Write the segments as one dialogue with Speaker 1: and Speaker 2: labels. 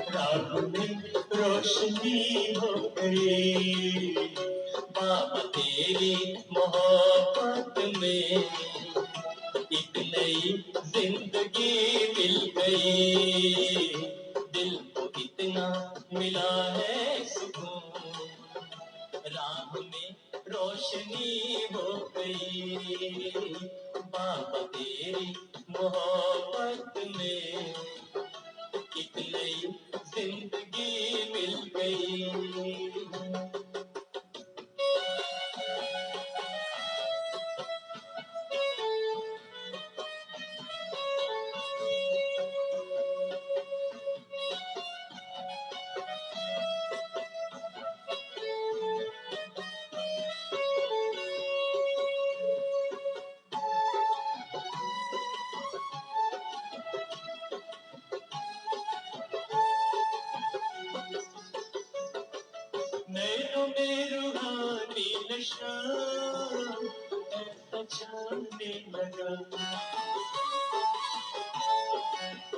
Speaker 1: राह में रोशनी हो गई, बाबा तेरी मोहब्बत में एक नई जिंदगी मिल गई। दिल को इतना मिला है सुकून, राह में रोशनी हो गई, बाबा तेरी मोहब्बत में एक नई जिंदगी मिल गई। नैनों में रूहानी नशा ऐसा छाने लगा,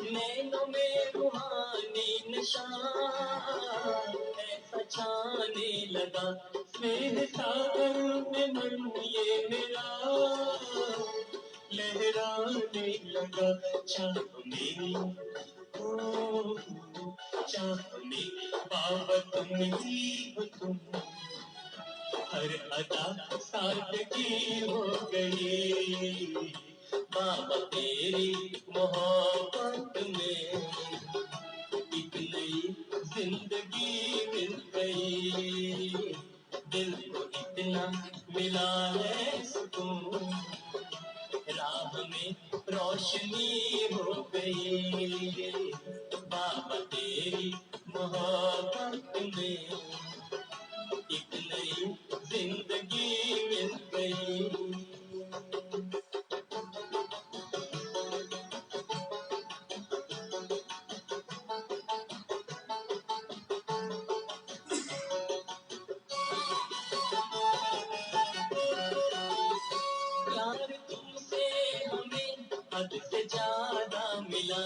Speaker 1: नैनों में रूहानी नशा ऐसा छाने लगा, स्नेह सागर में मन ये मेरा लहराने लगा। चाह मेरी ओ चाह मेरी बाबा तुम ही हो तुम, हर अदा सादगी हो गई, बाबा तेरी मोहब्बत में एक नई जिंदगी मिल गई। दिल को इतना मिला है सुकून, राह में रोशनी हो गई, बाबा तेरी मोहब्बत में एक नई जिंदगी मिल गई। प्यार तुमसे हमें हद से ज्यादा मिला,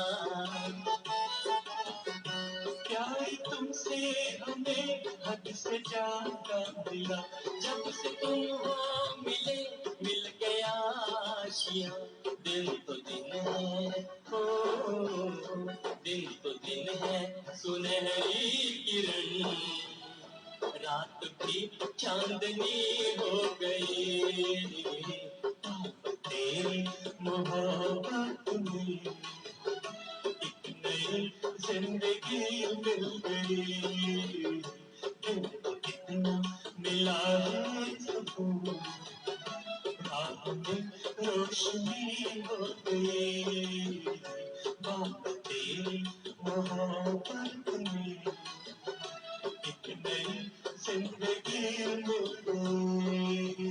Speaker 1: प्यार तुमसे हमें हद से ज्यादा मिला, जब से तुम हो मिले मिल गया आशिया। दिन तो दिन है ओ दिन तो दिन है सुनहरी किरण, रात भी चांदनी हो गई, तेरी मोहब्बत में एक नई जिंदगी मिल गई। दिल को कितना मिला है सुकून, राह में रोशनी हो गई, बाबा तेरी मोहब्बत में एक नई जिंदगी मिल गई।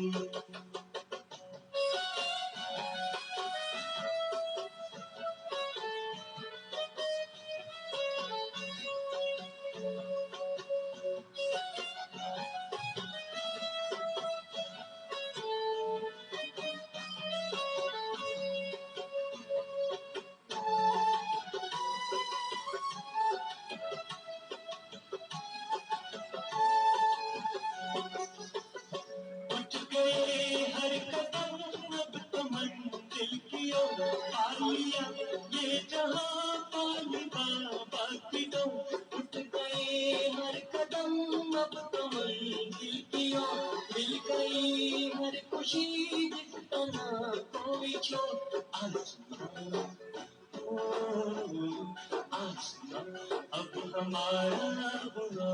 Speaker 1: उठ गए हर कदम अब तो मंजिल की ओर, पा लिया ये जहां पाली बाबा की डोर। उठ गए हर कदम अब तो मंजिल की ओर, मिल गई हर खुशी जिस तरह कोई छोड़। आसमां ओ आसमां अब हमारा हुआ,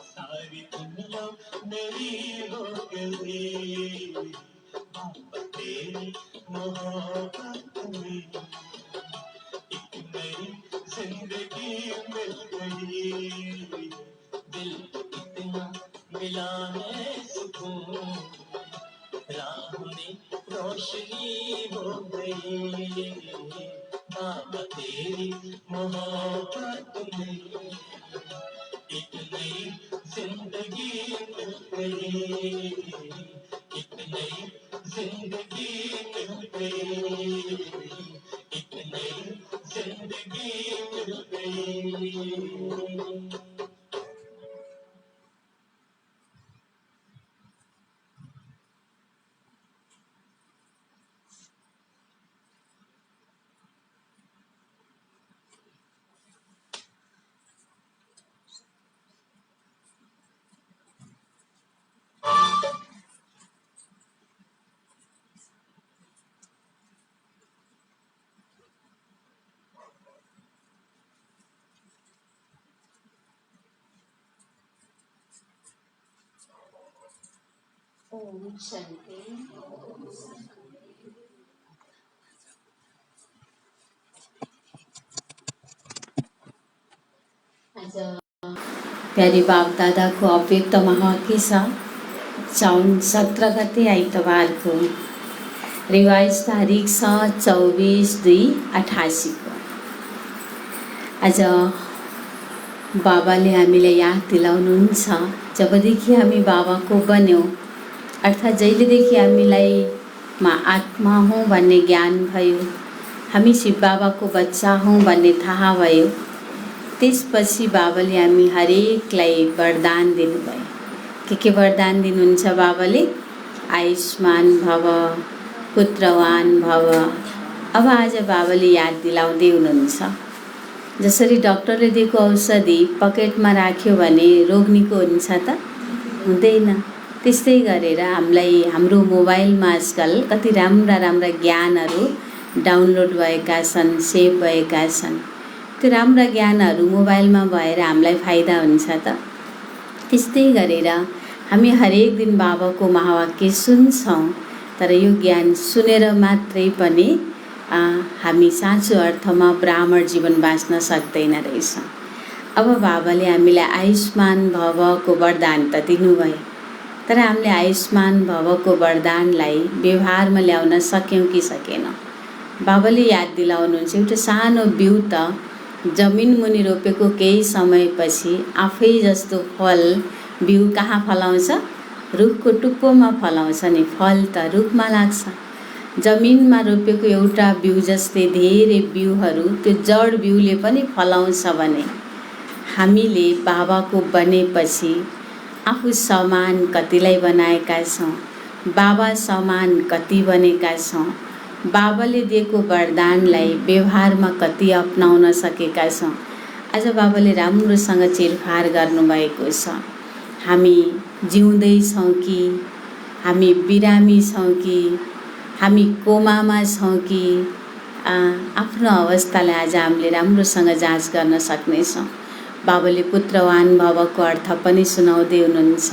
Speaker 1: सारी दुनिया मेरी हो गई, बाबा तेरी मोहब्बत में एक नई जिंदगी मिल गई। दिल को इतना मिला है सुकून, राह में रोशनी हो गई, बाबा तेरी मोहब्बत में एक नई जिंदगी मिल गई, एक नई जिंदगी मिल गई, एक नई जिंदगी उड़ गई।
Speaker 2: ओम शांति। आज प्यारी बाप दादा को अव्यक्त महाकिसा साउन 17 गते आइतबारको रिवाइज तारिक छ 24/2/88 को। आज बाबाले हामीलाई याद दिलाउनुहुन्छ, जबदेखि हामी बाबाको बन्यौँ अर्थात् जहिलेदेखि हामीलाई आत्मा हौँ भन्ने ज्ञान भयो, हामी शिव बाबाको बच्चा हौँ भन्ने थाहा भयो, त्यसपछि बाबाले हामी हरेकलाई वरदान दिनुभयो। के वरदान दिनुहुन्छ बाबाले? आयुष्मान भव, पुत्रवान भव। अब आज बाबाले याद दिलाउँदै हुनुहुन्छ, जसरी डाक्टरले दिएको औषधि पकेटमा राख्यो भने रोग निको हुन्छ त? हुँदैन। त्यस्तै गरेर हामीलाई हाम्रो मोबाइलमा आजकल कति राम्रा राम्रा ज्ञानहरू डाउनलोड भएका छन्, सेभ भएका छन्। त्यो राम्रा ज्ञानहरू मोबाइलमा भएर हामीलाई फाइदा हुन्छ त? त्यस्तै गरेर हामी हरेक दिन बाबाको महावाक्य सुन्छौँ, तर यो ज्ञान सुनेर मात्रै पनि हामी साँचो अर्थमा ब्राह्मण जीवन बाँच्न सक्दैन रहेछ। अब बाबाले हामीलाई आयुष्मान भवको वरदान त दिनुभयो, तर हामीले आयुष्मान भवको वरदानलाई व्यवहारमा ल्याउन सक्यौँ कि सकेनौँ? बाबाले याद दिलाउनुहुन्छ, एउटा सानो बिउ त जमिन मुनि रोपेको केही समयपछि आफै जस्तो फल बिउ कहाँ फलाउँछ? रुखको टुप्पोमा फलाउँछ नि। फल त रुखमा लाग्छ। जमिनमा रोपेको एउटा बिउ जस्तै धेरै बिउहरू त्यो जड बिउले पनि फलाउँछ भने हामीले बाबाको बनेपछि आफू समान कतिलाई बनाएका छौँ, बाबा समान कति बनेका छौँ, बाबाले दिएको वरदानलाई व्यवहारमा कति अपनाउन सकेका छौँ। आज बाबाले राम्रोसँग चिरफार गर्नुभएको छ। हामी जिउँदैछौँ कि, हामी बिरामी छौँ कि, हामी कोमामा छौँ कि, आफ्नो अवस्थालाई आज हामीले राम्रोसँग जाँच गर्न सक्नेछौँ। बाबाले पुत्रवान भवको अर्थ पनि सुनाउँदै हुनुहुन्छ।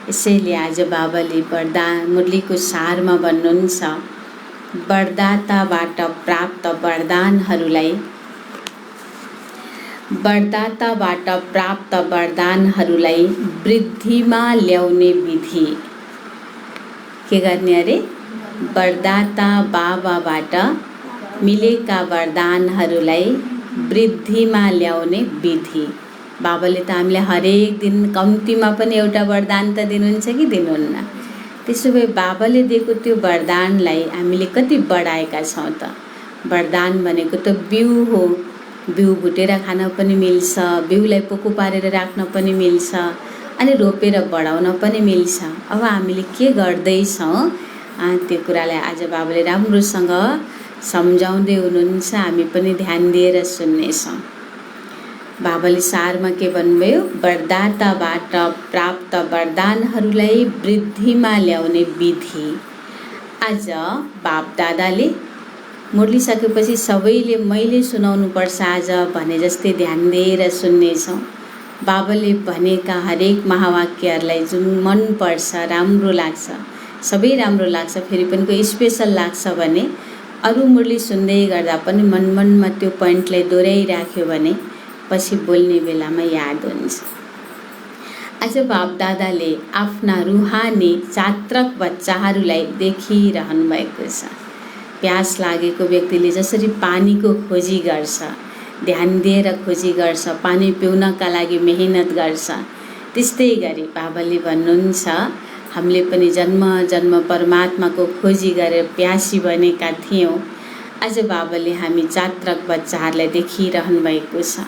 Speaker 2: यसैले आज बाबाले वरदान मुरलीको सारमा भन्नुहुन्छ, वरदाताबाट प्राप्त वरदानहरूलाई वृद्धिमा ल्याउने विधि के गर्ने अरे? वरदाता बाबाबाट मिलेका वरदानहरूलाई वृद्धिमा ल्याउने विधि। बाबाले त हामीलाई हरेक दिन कम्तीमा पनि एउटा वरदान त दिनुहुन्छ कि दिनुहुन्न? त्यसो भए बाबाले दिएको त्यो वरदानलाई हामीले कति बढाएका छौँ त? वरदान भनेको त बिउ हो। बिउ भुटेर खान पनि मिल्छ, बिउलाई पोको पारेर राख्न पनि मिल्छ, अनि रोपेर बढाउन पनि मिल्छ। अब हामीले के गर्दैछौँ त्यो कुरालाई आज बाबाले राम्रोसँग सम्झाउँदै हुनुहुन्छ। हामी पनि ध्यान दिएर सुन्नेछौँ। बाबाले सारमा के भन्नुभयो? वरदाताबाट प्राप्त वरदानहरूलाई वृद्धिमा ल्याउने विधि। आज बाप दादाले मुरलिसकेपछि सबैले मैले सुनाउनु पर्छ आज भने जस्तै ध्यान दिएर सुन्नेछौँ। बाबाले भनेका हरेक महावाक्यहरूलाई जुन मन पर्छ, राम्रो लाग्छ, सबै राम्रो लाग्छ, फेरि पनि कोही स्पेसल लाग्छ भने अरू मुरली सुन्दै गर्दा पनि मनमा त्यो पोइन्टलाई दोहोऱ्याइराख्यो भने पछि बोल्ने बेलामा याद हुन्छ। आज बाप दादाले आफ्ना रुहानी चात्रक बच्चाहरूलाई देखिरहनु भएको छ। प्यास लागेको व्यक्तिले जसरी पानीको खोजी गर्छ, ध्यान दिएर खोजी गर्छ, पानी पिउनका लागि मेहनत गर्छ, त्यस्तै गरी बाबाले भन्नुहुन्छ हामीले पनि जन्म जन्म परमात्माको खोजी गरेर प्यासी बनेका थियौँ। आज बाबाले हामी जात्रक बच्चाहरूलाई देखिरहनु भएको छ।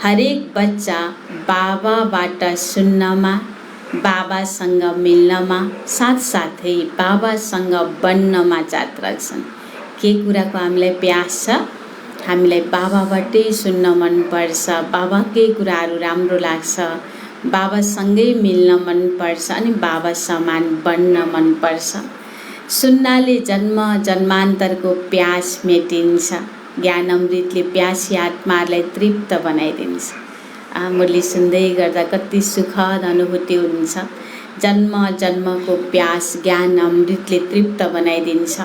Speaker 2: हरेक बच्चा बाबाबाट सुन्नमा, बाबासँग मिल्नमा, साथसाथै बाबासँग बन्नमा जात्रक छन्। के कुराको हामीलाई प्यास छ? हामीलाई बाबाबाटै सुन्न मनपर्छ, बाबाकै कुराहरू राम्रो लाग्छ, बाबासँगै मिल्न मनपर्छ अनि बाबा समान बन्न मनपर्छ। सुन्नाले जन्म जन्मान्तरको प्यास मेटिन्छ। ज्ञान अमृतले प्यासी आत्माहरूलाई तृप्त बनाइदिन्छ। मुरली सुन्दै गर्दा कति सुखद अनुभूति हुन्छ। जन्म जन्मको प्यास ज्ञान अमृतले तृप्त बनाइदिन्छ।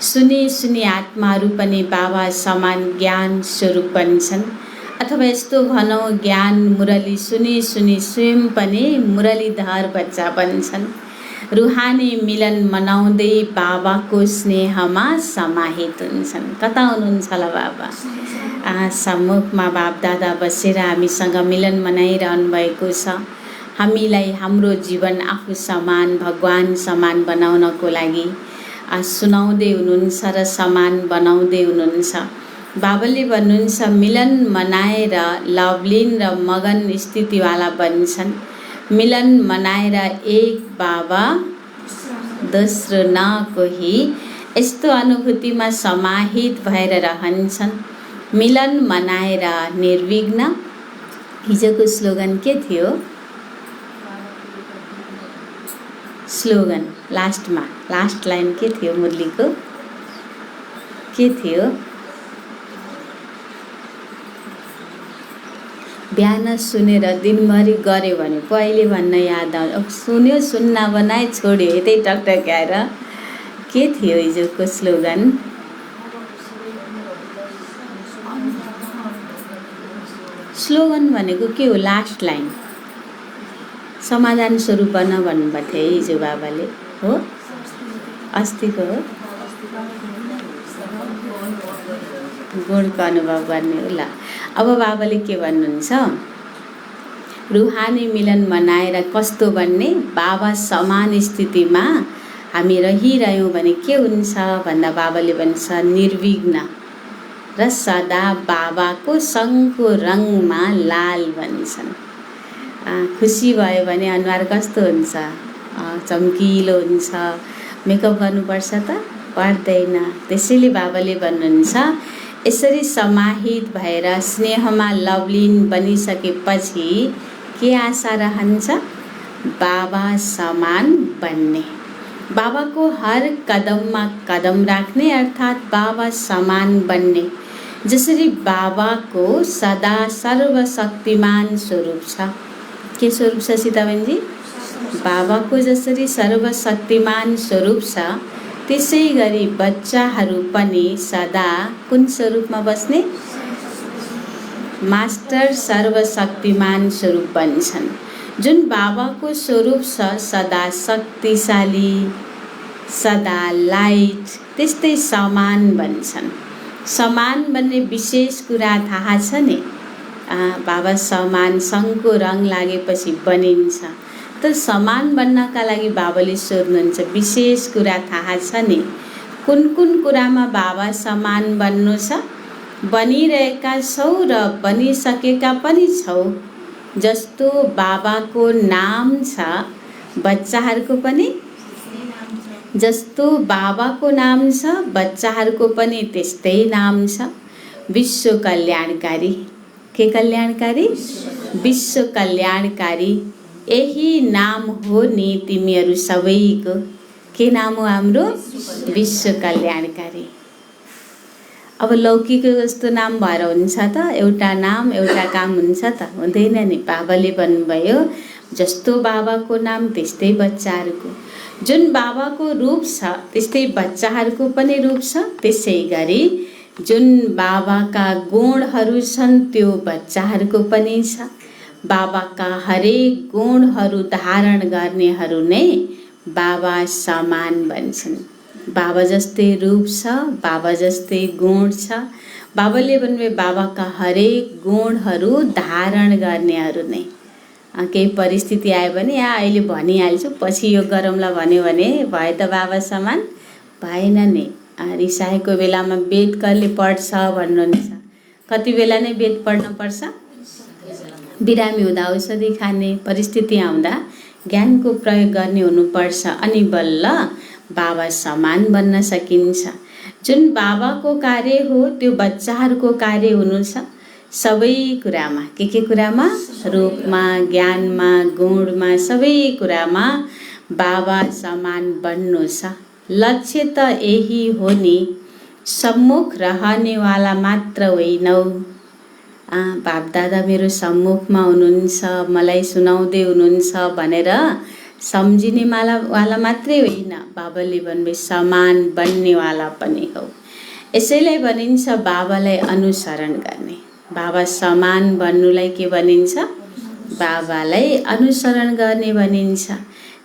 Speaker 2: सुनी सुनी आत्माहरू पनि बाबा समान ज्ञान स्वरूप बन्छन्। अथवा यस्तो भनौँ, ज्ञान मुरली सुनी सुनी स्वयं पनि मुरलीधर बच्चा बन्छन्। रुहानी मिलन मनाउँदै बाबाको स्नेहमा समाहित हुन्छन्। कता हुनुहुन्छ होला बाबा? सम्मुखमा बाप दादा बसेर हामीसँग मिलन मनाइरहनु भएको छ। हामीलाई हाम्रो जीवन आफू समान भगवान समान बनाउनको लागि सुनाउँदै हुनुहुन्छ र समान बनाउँदै हुनुहुन्छ। बाबाले भन्नुहुन्छ, मिलन मनाएर लवलीन र मगन स्थितिवाला बन्छन्। मिलन मनाएर एक बाबा दोस्रो न कोही, यस्तो अनुभूतिमा समाहित भएर रहन्छन्। मिलन मनाएर निर्विघ्न। हिजोको स्लोगन के थियो? स्लोगन लास्टमा लास्ट लाइन के थियो मुरलीको? के थियो? बिहान सुनेर दिनभरि गऱ्यो भने पो अहिले भन्न याद आउँछ। सुन्यो सुन्न बनाए छोड्यो यतै टकटक्याएर। के थियो हिजोको स्लोगन? स्लोगन भनेको के हो? लास्ट लाइन समाधान स्वरूप बन भन्नुभएको थियो हिजो बाबाले, हो? अस्तिको हो? गुणको अनुभव गर्ने हो। ल अब बाबाले के भन्नुहुन्छ? रुहानी मिलन मनाएर कस्तो बन्ने? बाबा समान स्थितिमा हामी रहिरह्यौँ भने के हुन्छ भन्दा बाबाले भन्छ निर्विघ्न र सदा बाबाको सँगको रङमा लाल बन्छन्। खुसी भयो भने अनुहार कस्तो हुन्छ? चम्किलो हुन्छ। मेकअप गर्नुपर्छ त? पर्दैन। त्यसैले बाबाले भन्नुहुन्छ, यसरी समाहित भएर स्नेहमा लवलीन बनिसकेपछि के आशा रहन्छ? बाबा समान बन्ने, बाबाको हर कदममा कदम राख्ने, अर्थात् बाबा समान बन्ने। जसरी बाबाको सदा सर्वशक्तिमान स्वरूप छ। के स्वरूप छ सीताबेनजी? बाबाको जसरी सर्वशक्तिमान स्वरूप छ त्यसै गरी बच्चाहरू पनि सदा कुन स्वरूपमा बस्ने? मास्टर सर्वशक्तिमान स्वरूप बन्छन्। जुन बाबाको स्वरूप छ सदा शक्तिशाली, सदा लाइट, त्यस्तै समान बन्छन्। समान बन्ने विशेष कुरा थाहा छ नि? बाबा समान सँगको रङ लागेपछि बनिन्छ। त समान बन्नका लागि बाबाले सोध्नुहुन्छ, विशेष कुरा थाहा छ नि? कुन कुन कुरामा बाबा समान बन्नु छ? बनिरहेका छौ र बनिसकेका पनि छौ। जस्तो बाबाको नाम छ, बच्चाहरूको पनि जस्तो बाबाको नाम छ, बच्चाहरूको पनि त्यस्तै नाम छ। विश्व कल्याणकारी। के कल्याणकारी? विश्व कल्याणकारी। यही नाम हो नि तिमीहरू सबैको। के नाम हो हाम्रो? विश्व कल्याणकारी। अब लौकिक जस्तो नाम भएर हुन्छ त? एउटा नाम एउटा काम हुन्छ त? हुँदैन नि। बाबाले भन्नुभयो, जस्तो बाबाको नाम त्यस्तै बच्चाहरूको। जुन बाबाको रूप छ त्यस्तै बच्चाहरूको पनि रूप छ। त्यसै गरी जुन बाबाका गुणहरू छन् त्यो बच्चाहरूको पनि छ। बाबाका हरेक गुणहरू धारण गर्नेहरू नै बाबा समान बन्छन्। बाबा जस्तै रूप छ, बाबा जस्तै गुण छ। बाबाले भन्नुभयो बाबाका हरेक गुणहरू धारण गर्नेहरू नै। केही परिस्थिति आयो भने अहिले भनिहाल्छु, पछि यो गरौँला भन्यो भने भयो त बाबा समान? भएन नि। रिसाएको बेलामा वेद कहिले पढ्छ भन्नुहुन्छ। कति बेला नै वेद पढ्न पर्छ? बिरामी हुँदा औषधि खाने परिस्थिति आउँदा ज्ञानको प्रयोग गर्ने हुनुपर्छ, अनि बल्ल बाबा समान बन्न सकिन्छ। जुन बाबाको कार्य हो त्यो बच्चाहरूको कार्य हुनु छ। सबै कुरामा के कुरामा? रूपमा, ज्ञानमा, गुणमा, सबै कुरामा बाबा समान बन्नु छ। लक्ष्य त यही हो नि, सम्मुख रहनेवाला मात्र होइनौ। बाप दादा मेरो सम्मुखमा हुनुहुन्छ, मलाई सुनाउँदै हुनुहुन्छ भनेर सम्झिने वाला मात्रै होइन, बाबाले भन्नुभयो समान बन्नेवाला पनि हो। यसैलाई भनिन्छ बाबालाई अनुसरण गर्ने। बाबा समान बन्नुलाई के भनिन्छ? बाबालाई अनुसरण गर्ने भनिन्छ।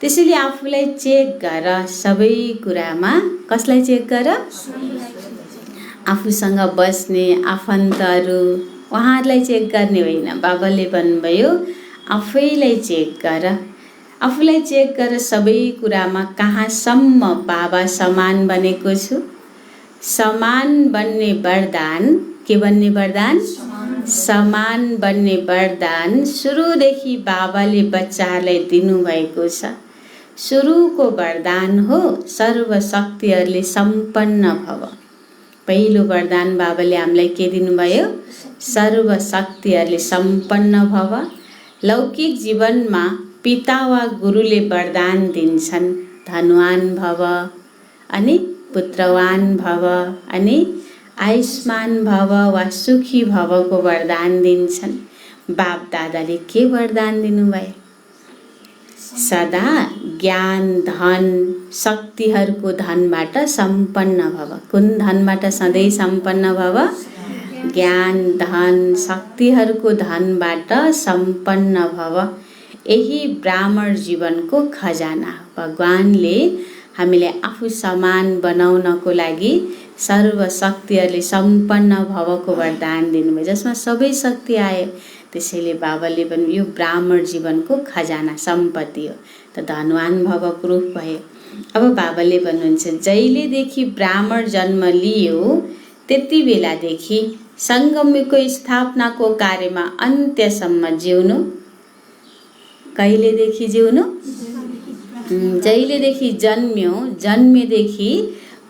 Speaker 2: त्यसैले आफूलाई चेक गर सबै कुरामा। कसलाई चेक गर? आफूसँग बस्ने आफन्तहरू, उहाँहरूलाई चेक गर्ने होइन। बाबाले भन्नुभयो आफैलाई चेक गर, आफूलाई चेक गर सबै कुरामा कहाँसम्म बाबा समान बनेको छु। समान बन्ने वरदान, के बन्ने वरदान? समान बन्ने वरदान सुरुदेखि बाबाले बच्चाहरूलाई दिनुभएको छ। सुरुको वरदान हो सर्वशक्तिहरूले सम्पन्न भव। पहिलो वरदान बाबाले हामीलाई के दिनुभयो? सर्वशक्तिहरूले सम्पन्न भव। लौकिक जीवनमा पिता वा गुरुले वरदान दिन्छन्, धनवान भव, अनि पुत्रवान भव, अनि आयुष्मान भव वा सुखी भवको वरदान दिन्छन्। बाप दादाले के वरदान दिनुभयो? सदा ज्ञान, धन, शक्तिहरूको धनबाट सम्पन्न भव। कुन धनबाट सधैँ सम्पन्न भव? ज्ञान, धन, शक्तिहरूको धनबाट सम्पन्न भव। यही ब्राह्मण जीवनको खजाना हो। भगवानले हामीलाई आफू समान बनाउनको लागि सर्वशक्तिहरूले सम्पन्न भवको वरदान दिनुभयो, जसमा सबै शक्ति आयो। त्यसैले बाबाले पनि यो ब्राह्मण जीवनको खजाना सम्पत्ति हो, त धनवान भवको रूप भयो। अब बाबाले भन्नुहुन्छ जहिलेदेखि ब्राह्मण जन्म लियो त्यति बेलादेखि सङ्गमको स्थापनाको कार्यमा अन्त्यसम्म जिउनु। कहिलेदेखि जिउनु? जहिलेदेखि जन्म्यो, जन्मेदेखि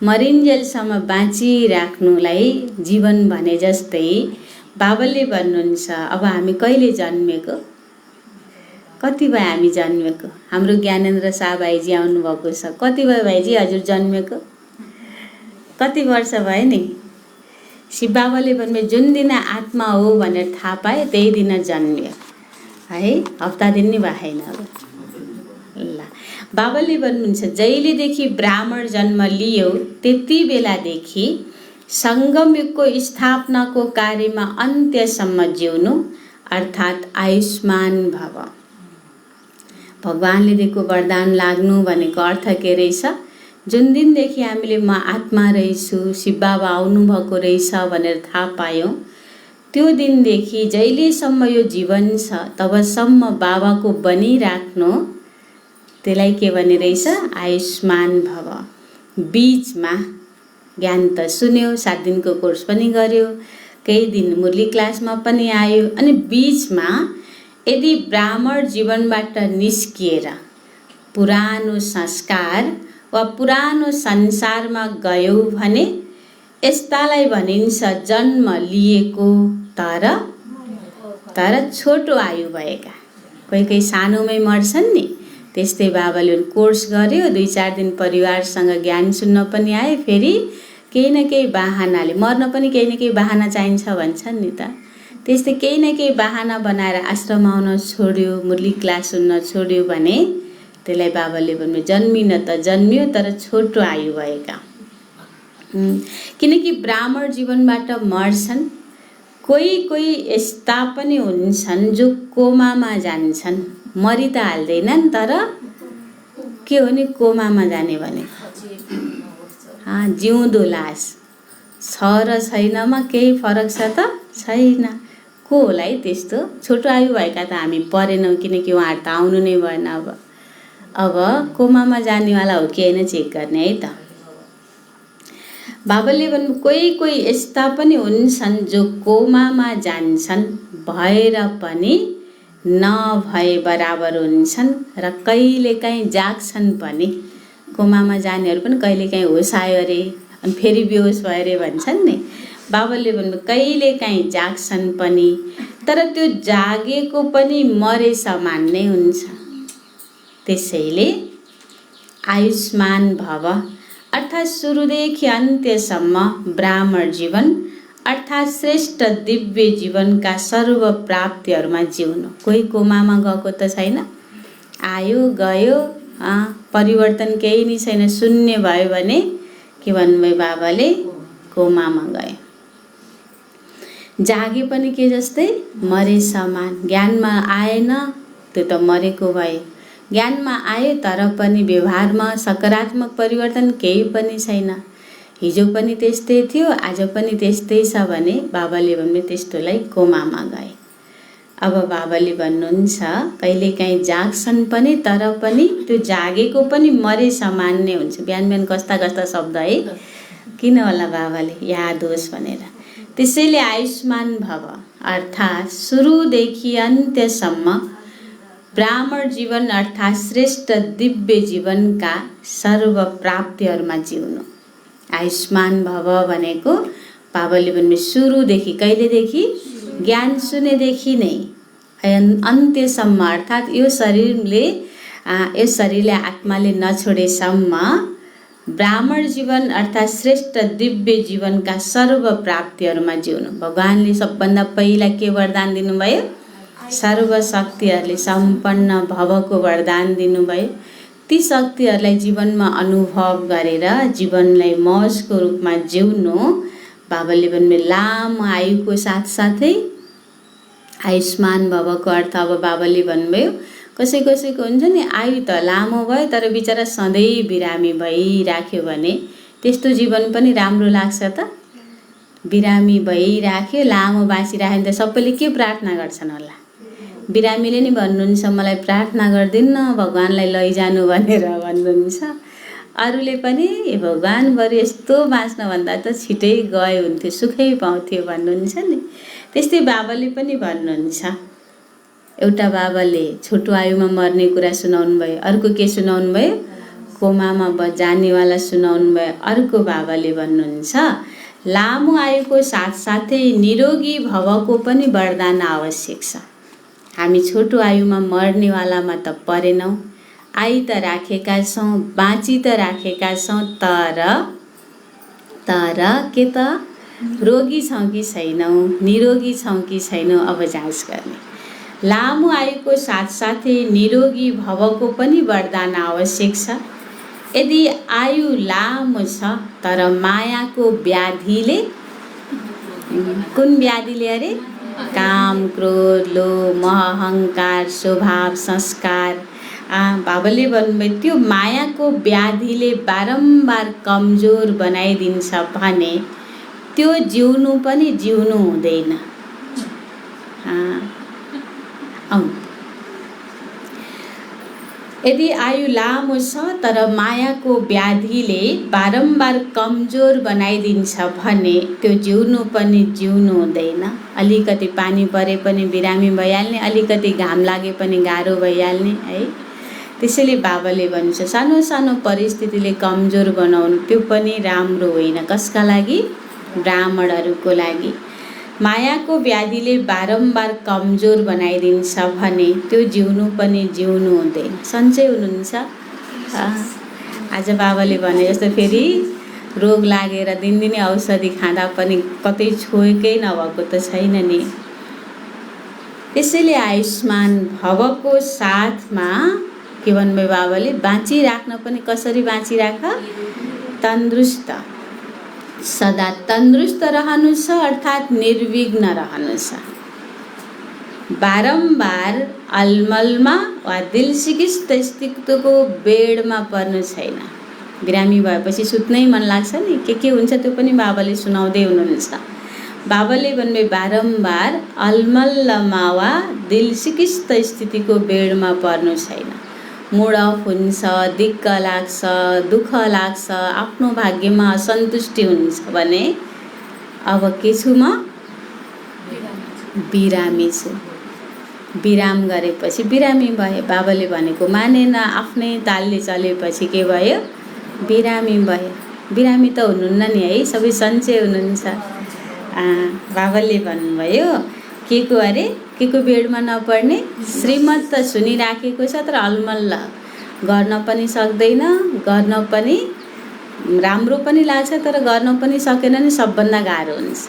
Speaker 2: मरिन्जेलसम्म बाँचिराख्नुलाई जीवन भने जस्तै बाबाले भन्नुहुन्छ अब हामी कहिले जन्मेको? कति भयो हामी जन्मेको? हाम्रो ज्ञानेन्द्र शाह भाइजी आउनुभएको छ। कति भयो भाइजी हजुर जन्मेको? कति वर्ष भयो नि? शिव बाबाले भन्नुभयो जुन दिन आत्मा हो भनेर थाहा पाए त्यही दिन जन्मियो है, हप्ता दिन नि भएन। ल बाबाले भन्नुहुन्छ जहिलेदेखि ब्राह्मण जन्म लियो त्यति बेलादेखि सङ्गमयुगको स्थापनाको कार्यमा अन्त्यसम्म जिउनु, अर्थात् आयुष्मान भव। भगवानले दिएको वरदान लाग्नु भनेको अर्थ के रहेछ? जुन दिनदेखि हामीले म आत्मा रहेछु, शिव बाबा आउनुभएको रहेछ भनेर थाहा पायौँ, त्यो दिनदेखि जहिलेसम्म यो जीवन छ तबसम्म बाबाको बनिराख्नु, त्यसलाई के भन्ने रहेछ? आयुष्मान भव। बीचमा ज्ञान त सुन्यो, 7 दिनको कोर्स पनि गर्यो, केही दिन मुरली क्लासमा पनि आयो, अनि बीचमा यदि ब्राह्मण जीवनबाट निस्किएर पुरानो संस्कार वा पुरानो संसारमा गयो भने यस्तालाई भनिन्छ जन्म लिएको तर छोटो आयु भएका। कोही सानोमै मर्छन् नि, त्यस्तै बाबाले कोर्स गर्यो, 2-4 दिन परिवारसँग ज्ञान सुन्न पनि आयो, फेरि केही न केही बाहनाले मर्न पनि केही न केही बाहना चाहिन्छ भन्छन् नि त। त्यस्तै केही न केही बाहना बनाएर आश्रम आउन छोड्यो, मुरली क्लास सुन्न छोड्यो भने त्यसलाई बाबाले भन्नु जन्मिन त जन्मियो तर छोटो आयु भएका। किनकि ब्राह्मण जीवनबाट मर्छन्। कोही यस्ता पनि हुन्छन् जो कोमामा जान्छन्, मरि त हाल्दैनन् तर के हो नि कोमामा जाने भने जिउँदो लास छ र छैनमा केही फरक छ त छैन। को होला है त्यस्तो? छोटो आयु भएका त हामी परेनौँ, किनकि उहाँहरू त आउनु नै भएन। अब कोमामा जानेवाला हो कि होइन चेक गर्ने है त। बाबाले भन्नु कोही कोही यस्ता पनि हुन्छन् जो कोमामा जान्छन् भएर पनि नभए बराबर हुन्छन् र कहिलेकाहीँ जाग्छन् पनि। कोमामा जानेहरू पनि कहिलेकाहीँ होस आयो अरे अनि फेरि बेहोस भयो अरे भन्छन् नि। बाबाले भन्नु कहिलेकाहीँ जाग्छन् पनि तर त्यो जागेको पनि मरे समान नै हुन्छ। त्यसैले आयुष्मान भव अर्थात् सुरुदेखि अन्त्यसम्म ब्राह्मण जीवन अर्थात् श्रेष्ठ दिव्य जीवनका सर्व प्राप्तिहरूमा जिउनु। कोही कोमामा गएको त छैन, आयो गयो, परिवर्तन केही नै छैन, शून्य भयो भने के भन्नुभयो बाबाले? कोमामा गए। जागे पनि के जस्तै मरे समान। ज्ञानमा आएन त्यो त मरेको भयो, ज्ञानमा आए तर पनि व्यवहारमा सकारात्मक परिवर्तन केही पनि छैन। हिजो पनि त्यस्तै थियो, आज पनि त्यस्तै छ भने बाबाले भन्नु त्यस्तोलाई कोमामा गए। अब बाबाले भन्नुहुन्छ कहिलेकाहीँ जाग्छन् पनि तर पनि त्यो जागेको पनि मरे समान नै हुन्छ। बिहान बिहान कस्ता कस्ता शब्द है, किन होला बाबाले याद होस् भनेर। त्यसैले आयुष्मान भव अर्थात् सुरुदेखि अन्त्यसम्म ब्राह्मण जीवन अर्थात् श्रेष्ठ दिव्य जीवनका सर्व प्राप्तिहरूमा जिउनु। आयुष्मान भव भनेको बाबाले भन्ने सुरुदेखि, कहिलेदेखि? ज्ञान सुनेदेखि नै अन्त्यसम्म अर्थात् यो शरीरले आत्माले नछोडेसम्म ब्राह्मण जीवन अर्थात् श्रेष्ठ दिव्य जीवनका सर्व प्राप्तिहरूमा जिउनु। भगवानले सबभन्दा पहिला के वरदान दिनुभयो? सर्वशक्तिहरूले सम्पन्न भवको वरदान दिनुभयो। ती शक्तिहरूलाई जीवनमा अनुभव गरेर जीवनलाई मौजको रूपमा जिउनु। बाबाले भन्नुभयो लामो आयुको साथसाथै आयुष्मान भवको अर्थ अब बाबाले भन्नुभयो कसै कसैको हुन्छ नि आयु त लामो भयो तर बिचरा सधैँ बिरामी भइराख्यो भने त्यस्तो जीवन पनि राम्रो लाग्छ त? बिरामी भइराख्यो, लामो बाँचिराख्यो भने त सबैले के प्रार्थना गर्छन् होला? बिरामीले नि भन्नुहुन्छ मलाई प्रार्थना गर्दिन्न भगवानलाई लैजानु भनेर भन्नुहुन्छ। अरूले पनि ए भगवान बरु यस्तो बाँच्नभन्दा त छिटै गए हुन्थ्यो, सुखै पाउँथ्यो भन्नुहुन्छ नि। त्यस्तै बाबाले पनि भन्नुहुन्छ। एउटा बाबाले छोटो आयुमा मर्ने कुरा सुनाउनु भयो, अर्को के सुनाउनु भयो? कोमामा जानेवाला सुनाउनु भयो। अर्को बाबाले भन्नुहुन्छ लामो आयुको साथसाथै निरोगी भवको पनि वरदान आवश्यक छ। हामी छोटो आयुमा मर्नेवालामा त परेनौँ, आयु त राखेका छौँ, बाँची त राखेका छौँ, तर के त रोगी छौँ कि छैनौँ, निरोगी छौँ कि छैनौँ अब जाँच गर्ने। लामो आयुको साथसाथै निरोगी भवको पनि वरदान आवश्यक छ। यदि आयु लामो छ तर मायाको व्याधिले, कुन व्याधिले अरे? काम, क्रोध, लोभ, मोह, अहङ्कार, स्वभाव, संस्कार। बाबाले भन्नुभयो त्यो मायाको व्याधिले बारम्बार कमजोर बनाइदिन्छ भने त्यो जिउनु पनि जिउनु हुँदैन। यदि आयु लामो छ तर मायाको व्याधिले बारम्बार कमजोर बनाइदिन्छ भने त्यो जिउनु पनि जिउनु हुँदैन। अलिकति पानी परे पनि बिरामी भइहाल्ने, अलिकति घाम लागे पनि गाह्रो भइहाल्ने है। त्यसैले बाबाले भन्छ सानो सानो परिस्थितिले कमजोर बनाउनु त्यो पनि राम्रो होइन। कसका लागि? ब्राह्मणहरूको लागि। मायाको व्याधिले बारम्बार कमजोर बनाइदिन्छ भने त्यो जिउनु पनि जिउनु हुँदैन। सन्चै हुनुहुन्छ? आज बाबाले भने जस्तो फेरि रोग लागेर दिनदिनै औषधि खाँदा पनि कतै छोएकै नभएको त छैन नि। त्यसैले आयुष्मान भवको साथमा के भन्नुभयो बाबाले? बाँचिराख्न पनि कसरी बाँचिराख? तन्दुरुस्त, सदा तन्दुरुस्त रहनु छ अर्थात् निर्विघ्न रहनु छ। बारम्बार अलमलमा वा दिल सिकिस्त स्थितिको बेडमा पर्नु छैन। बिरामी भएपछि सुत्नै मन लाग्छ नि, के हुन्छ त्यो पनि बाबाले सुनाउँदै हुनुहुन्छ। बाबाले भन्नुभयो बारम्बार अलमलमा वा दिल सिकिस्त स्थितिको बेडमा पर्नु छैन। मुड अफ हुन्छ, दिक्क लाग्छ, दुःख लाग्छ, आफ्नो भाग्यमा असन्तुष्टि हुन्छ भने अब के छु म? बिरामी छु। विराम गरेपछि बिरामी भए। बाबाले भनेको मानेन, आफ्नै तालले चलेपछि के भयो? बिरामी भयो। बिरामी त हुनुहुन्न नि है, सबै सन्चै हुनुहुन्छ। बाबाले भन्नुभयो के को अरे, के को बेडमा नपर्ने? श्रीमत त सुनिराखेको छ तर अलमल्ल गर्न पनि सक्दैन, गर्न पनि राम्रो पनि लाग्छ तर गर्न पनि सकेन नि सबभन्दा गाह्रो हुन्छ।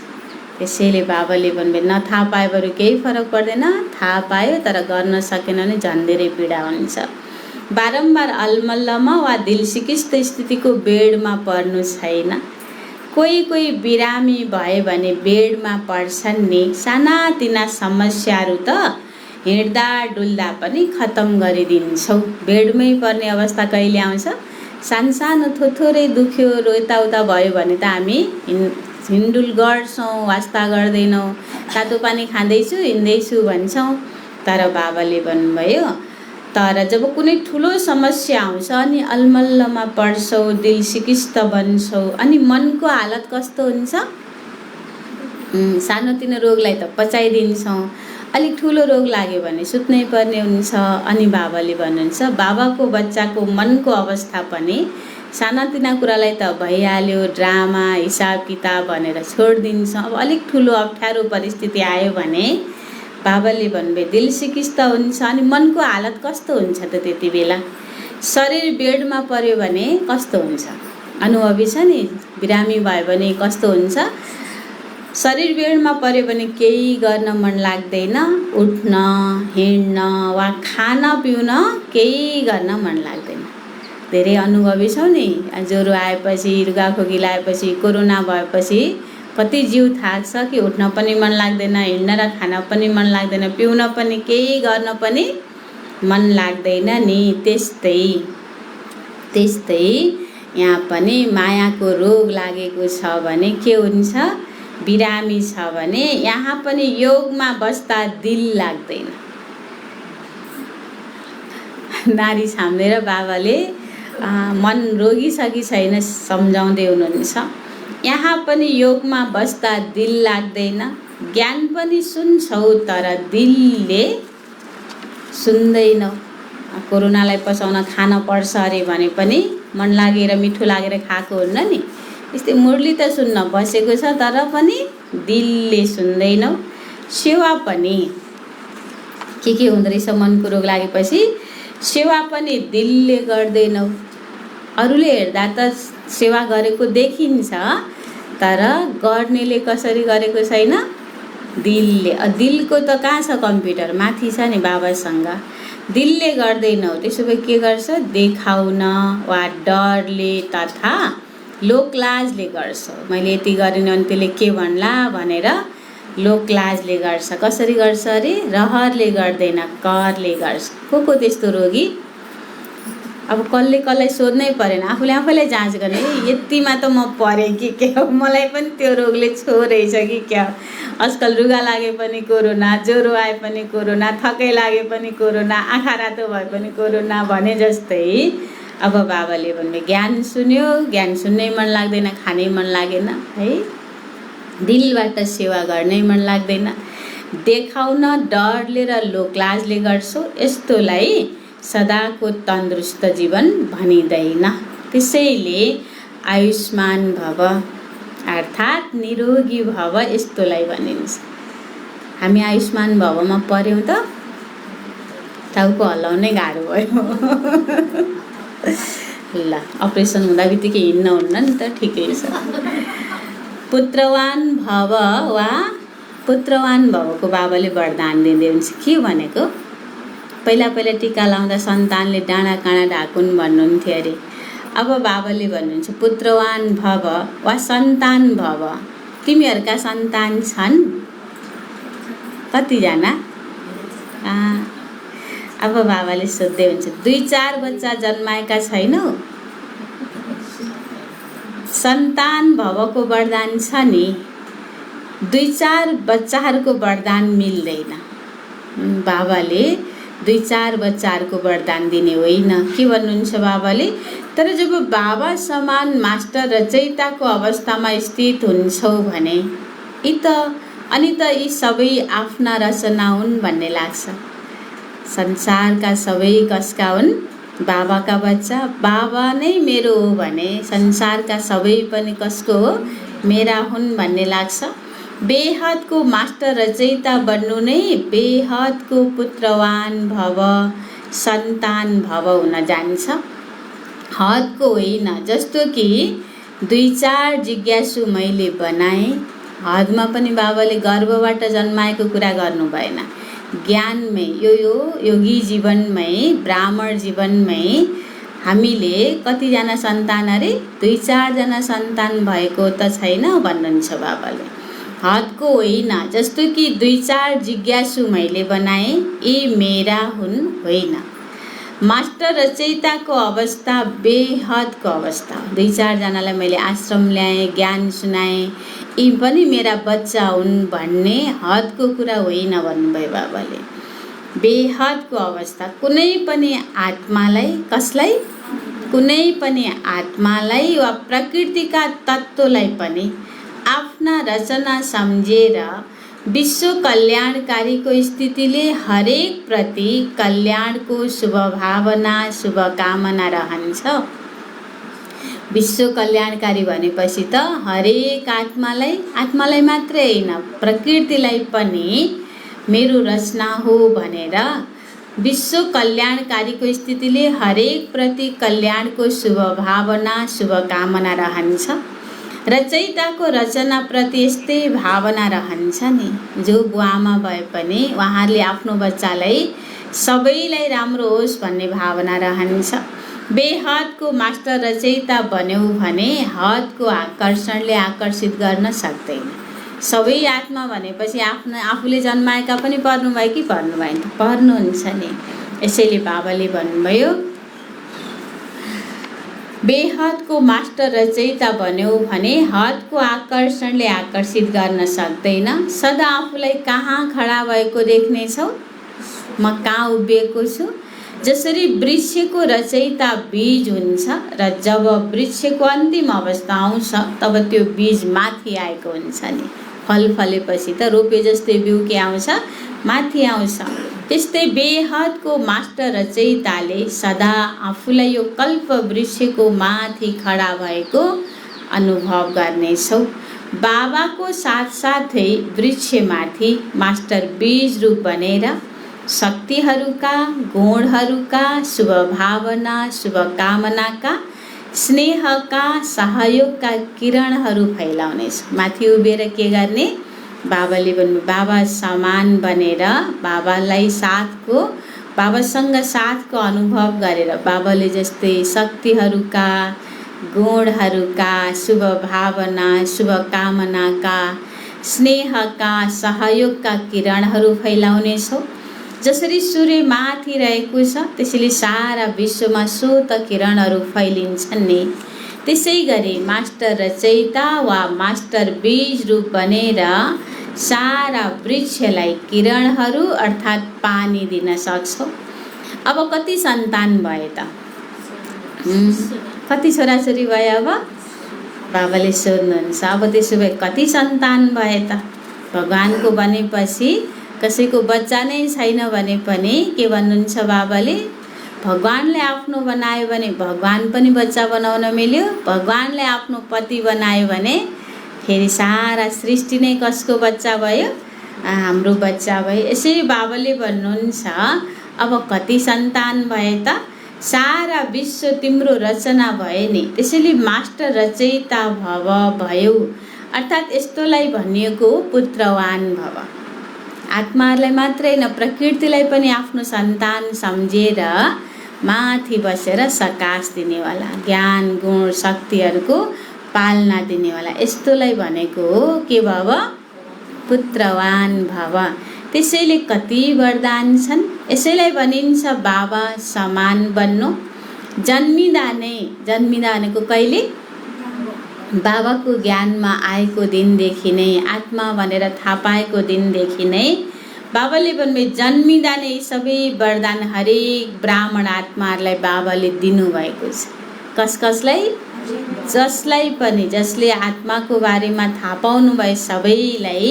Speaker 2: त्यसैले बाबाले भन्नुभयो न थाहा पाए बरु केही फरक पर्दैन, थाहा पायो तर गर्न सकेन भने झन् धेरै पीडा हुन्छ। बारम्बार अलमल्लमा वा दिल सिकिस्त स्थितिको बेडमा पर्नु छैन। कोही बिरामी भयो भने बेडमा पर्छन् नि। सानातिना समस्याहरू त हिँड्दा डुल्दा पनि खत्तम गरिदिन्छौँ। बेडमै पर्ने अवस्था कहिले आउँछ? सानो थोरै दुख्यो र यताउता भयो भने त हामी हिँडुल गर्छौँ, वास्ता गर्दैनौँ, तातो पानी खाँदैछु, हिँड्दैछु भन्छौँ। तर बाबाले भन्नुभयो तर जब कुनै ठुलो समस्या आउँछ अनि अलमल्लमा पर्छौँ, दिल सिकिस्त बन्छौँ, अनि मनको हालत कस्तो हुन्छ? सानोतिनो रोगलाई त पचाइदिन्छौँ, अलिक ठुलो रोग लाग्यो भने सुत्नै पर्ने हुन्छ। अनि बाबाले भन्नुहुन्छ बाबाको बच्चाको मनको अवस्था पनि सानातिना कुरालाई त भइहाल्यो, ड्रामा हिसाब किताब भनेर छोडिदिन्छ। अब अलिक ठुलो अप्ठ्यारो परिस्थिति आयो भने बाबाले भन्नुभयो दिल सिकिस्त हुन्छ। अनि मनको हालत कस्तो हुन्छ त त्यति बेला? शरीर बेडमा पर्यो भने कस्तो हुन्छ? अनुभवी छ नि, बिरामी भयो भने कस्तो हुन्छ? शरीर बेडमा पर्यो भने केही गर्न मन लाग्दैन, उठ्न, हिँड्न वा खान पिउन केही गर्न मन लाग्दैन। धेरै अनुभवी छौ नि, ज्वरो आएपछि, रुगाखोकी लागेपछि, कोरोना भएपछि कति जिउ थाक्छ कि उठ्न पनि मन लाग्दैन, हिँड्न र खान पनि मन लाग्दैन, पिउन पनि केही गर्न पनि मन लाग्दैन नि। त्यस्तै यहाँ पनि मायाको रोग लागेको छ भने के हुन्छ? बिरामी छ भने यहाँ पनि योगमा बस्दा दिल लाग्दैन। नारी छाम्दै बाबाले मन रोगी छ कि छैन सम्झाउँदै हुनुहुन्छ। यहाँ पनि योगमा बस्दा दिल लाग्दैन, ज्ञान पनि सुन्छौ तर दिलले सुन्दैनौ। कोरोनालाई पचाउन खान पर्छ अरे भने पनि मन लागेर मिठो लागेर खाएको हुन्न नि। यस्तै मुरली त सुन्न बसेको छ तर पनि दिलले सुन्दैनौ। सेवा पनि के हुँदो रहेछ? मनको रोग लागेपछि सेवा पनि दिलले गर्दैनौ। अरूले हेर्दा त सेवा गरेको देखिन्छ तर गर्नेले कसरी गरेको छैन? दिलले। दिलको त कहाँ छ कम्प्युटर? माथि छ नि बाबासँग। दिलले गर्दैनौ। त्यसो भए के गर्छ? देखाउन वा डरले तथा लोकलाजले गर्छ। मैले यति गरिनँ भने त्यसले के भन्ला भनेर लोकलाजले गर्छ। कसरी गर्छ अरे? रहरले गर्दैन, करले गर्छ। को त्यस्तो रोगी? अब कसलाई सोध्नै परेन, आफूले जाँच गर्ने यतिमा त म परेँ कि क्या, मलाई पनि त्यो रोगले छोडेछ कि क्या। आजकल रुगा लागे पनि कोरोना, ज्वरो आए पनि कोरोना, थकै लागे पनि कोरोना, आँखा रातो भए पनि कोरोना भने जस्तै अब बाबाले भन्ने ज्ञान सुन्यो, ज्ञान सुन्नै मन लाग्दैन, खानै मन लागेन है, दिलबाट सेवा गर्नै मन लाग्दैन, देखाउन डरले र लोकलाजले गर्छौ। यस्तोलाई सदाको तन्दुरुस्त जीवन भनिँदैन। त्यसैले आयुष्मान भव अर्थात् निरोगी भव यस्तोलाई भनिन्छ। हामी आयुष्मान भवमा पर्यौँ त टाउको हल्लाउनै गाह्रो भयो। ल अपरेसन हुँदा बित्तिकै हिँड्न हुन्न नि त, ठिकै छ। पुत्रवान भव वा पुत्रवान भवको बाबाले वरदान दिँदै हुन्छ। के भनेको? पहिला टीका लाउँदा सन्तानले डाँडा काँडा ढाकुन् भन्नुहुन्थ्यो अरे। अब बाबाले भन्नुहुन्छ पुत्रवान भव वा सन्तान भव। तिमीहरूका सन्तान छन् कतिजना? अब बाबाले सोध्दै हुन्छ 2-4 बच्चा जन्माएका छैनौ? सन्तान भवको वरदान छ नि, 2-4 बच्चाहरूको वरदान मिल्दैन। बाबाले 2-4 बच्चाहरूको वरदान दिने होइन। के भन्नुहुन्छ बाबाले? तर जब बाबा समान मास्टर रचयिताको अवस्थामा स्थित हुन्छौ भने अनि त यी सबै आफ्ना रचना हुन् भन्ने लाग्छ। संसारका सबै कसका हुन्? बाबाका बच्चा। बाबा नै मेरो हो भने संसारका सबै पनि कसको हो? मेरा हुन् भन्ने लाग्छ। बेहदको मास्टर रचयिता बन्नु नै बेहदको पुत्रवान भव, सन्तान भव हुन जान्छ, हदको होइन। जस्तो कि 2-4 जिज्ञासु मैले बनाएँ। हदमा पनि बाबाले गर्भबाट जन्माएको कुरा गर्नु भएन। ज्ञानमै यो योगी जीवनमै, ब्राह्मण जीवनमै हामीले कतिजना सन्तान अरे? 2-4 जना सन्तान भएको त छैन भन्नुहुन्छ बाबाले। हदको होइन। जस्तो कि 2-4 जिज्ञासु मैले बनाएँ, यी मेरा हुन् होइन। मास्टर रचयिताको अवस्था बेहदको अवस्था। 2-4 जनालाई मैले आश्रम ल्याएँ, ज्ञान सुनाएँ, यी पनि मेरा बच्चा हुन् भन्ने हदको कुरा होइन भन्नुभयो बाबाले। बेहदको अवस्था। कुनै पनि आत्मालाई, कसलाई? कुनै पनि आत्मालाई वा प्रकृतिका तत्त्वलाई पनि आफ्ना रचना सम्झेर विश्व कल्याणकारीको स्थितिले हरेक प्रति कल्याणको शुभभावना, शुभकामना रहन्छ। विश्व कल्याणकारी भनेपछि त हरेक आत्मालाई मात्रै होइन, प्रकृतिलाई पनि मेरो रचना हो भनेर विश्व कल्याणकारीको स्थितिले हरेक प्रति कल्याणको शुभभावना, शुभकामना रहन्छ। रचयिताको रचनाप्रति यस्तै भावना रहन्छ नि। जो बुवामा भए पनि उहाँहरूले आफ्नो बच्चालाई सबैलाई राम्रो होस् भन्ने भावना रहन्छ। बेहदको मास्टर रचयिता बन्यौ भने हदको आकर्षणले आकर्षित गर्न सक्दैन। सबै आत्मा भनेपछि आफूले जन्माएका पनि पर्नुभयो कि पर्नु भएन? पर्नुहुन्छ नि। यसैले बाबाले भन्नुभयो, बेहदको मास्टर रचयिता बन्यौ भने हदको आकर्षणले आकर्षित गर्न सक्दैन। सदा आफूलाई कहाँ खडा भएको देख्नेछौ? म कहाँ उभिएको छु? जसरी वृक्षको रचयिता बीज हुन्छ र जब वृक्षको अन्तिम अवस्था आउँछ तब त्यो बीज माथि आएको हुन्छ नि। फल फलेपछि त रोपे जस्तै बिउ के आउँछ? माथि आउँछ। त्यस्तै बेहदको मास्टर रचयिताले सदा आफूलाई यो कल्प वृक्षको माथि खडा भएको अनुभव गर्नेछौ। बाबाको साथसाथै वृक्षमाथि मास्टर बीज रूप बनेर शक्तिहरूका, गुणहरूका, शुभभावना, शुभकामनाका, स्नेहका, सहयोगका किरणहरू फैलाउनेछ। माथि उभिएर के गर्ने? बाबाले भन्नु, बाबा समान बनेर बाबासँग साथको अनुभव गरेर बाबाले जस्तै शक्तिहरूका, गुणहरूका, शुभभावना, शुभकामनाका, स्नेहका, सहयोगका किरणहरू फैलाउनेछौ। जसरी सूर्य माथि रहेको छ त्यसैले सारा विश्वमा स्वत किरणहरू फैलिन्छन् नि। त्यसै गरी मास्टर रचयिता वा मास्टर बीज रूप बनेर सारा वृक्षलाई किरणहरू अर्थात् पानी दिन सक्छौ। अब कति सन्तान भए त? कति छोराछोरी भए? अब बाबाले सोध्नुहुन्छ, अब त्यसो भए कति सन्तान भए त? भगवानको बनेपछि कसैको बच्चा नै छैन भने पनि के भन्नुहुन्छ बाबाले? भगवानले आफ्नो बनायो भने भगवान पनि बच्चा बनाउन मिल्यो। भगवानले आफ्नो पति बनायो भने फेरि सारा सृष्टि नै कसको बच्चा भयो? हाम्रो बच्चा भयो। यसरी बाबाले भन्नुहुन्छ, अब कति सन्तान भए त? सारा विश्व तिम्रो रचना भए नि। त्यसैले मास्टर रचयिता भयो अर्थात् यस्तोलाई भनिएको पुत्रवान भव। आत्माहरूलाई मात्रै न, प्रकृतिलाई पनि आफ्नो सन्तान सम्झेर माथि बसेर सकाश दिनेवाला, ज्ञान गुण शक्तिहरूको पालना दिनेवाला, यस्तोलाई भनेको हो के भव? पुत्रवान भव। त्यसैले कति वरदान छन्। यसैलाई भनिन्छ बाबा समान बन्नु। जन्मिँदा भनेको कहिले? बाबाको ज्ञानमा आएको दिनदेखि नै, आत्मा भनेर थाहा पाएको दिनदेखि नै बाबाले भन्नुभयो जन्मिँदा नै सबै वरदान हरेक ब्राह्मण आत्माहरूलाई बाबाले दिनुभएको छ। कसलाई? जसलाई पनि, जसले आत्माको बारेमा थाहा पाउनु भयो सबैलाई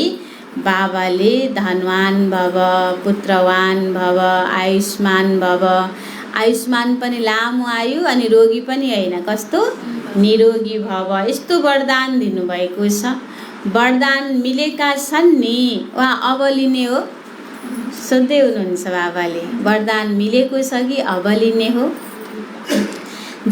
Speaker 2: बाबाले धनवान भव, पुत्रवान भव, आयुष्मान भव, आयुष्मान पनि लामो आयु अनि रोगी पनि होइन, कस्तो निरोगी भव, यस्तो वरदान दिनुभएको छ। वरदान मिलेका छन् नि, वा अब लिने हो? सोध्दै हुनुहुन्छ बाबाले, वरदान मिलेको छ कि अब लिने हो?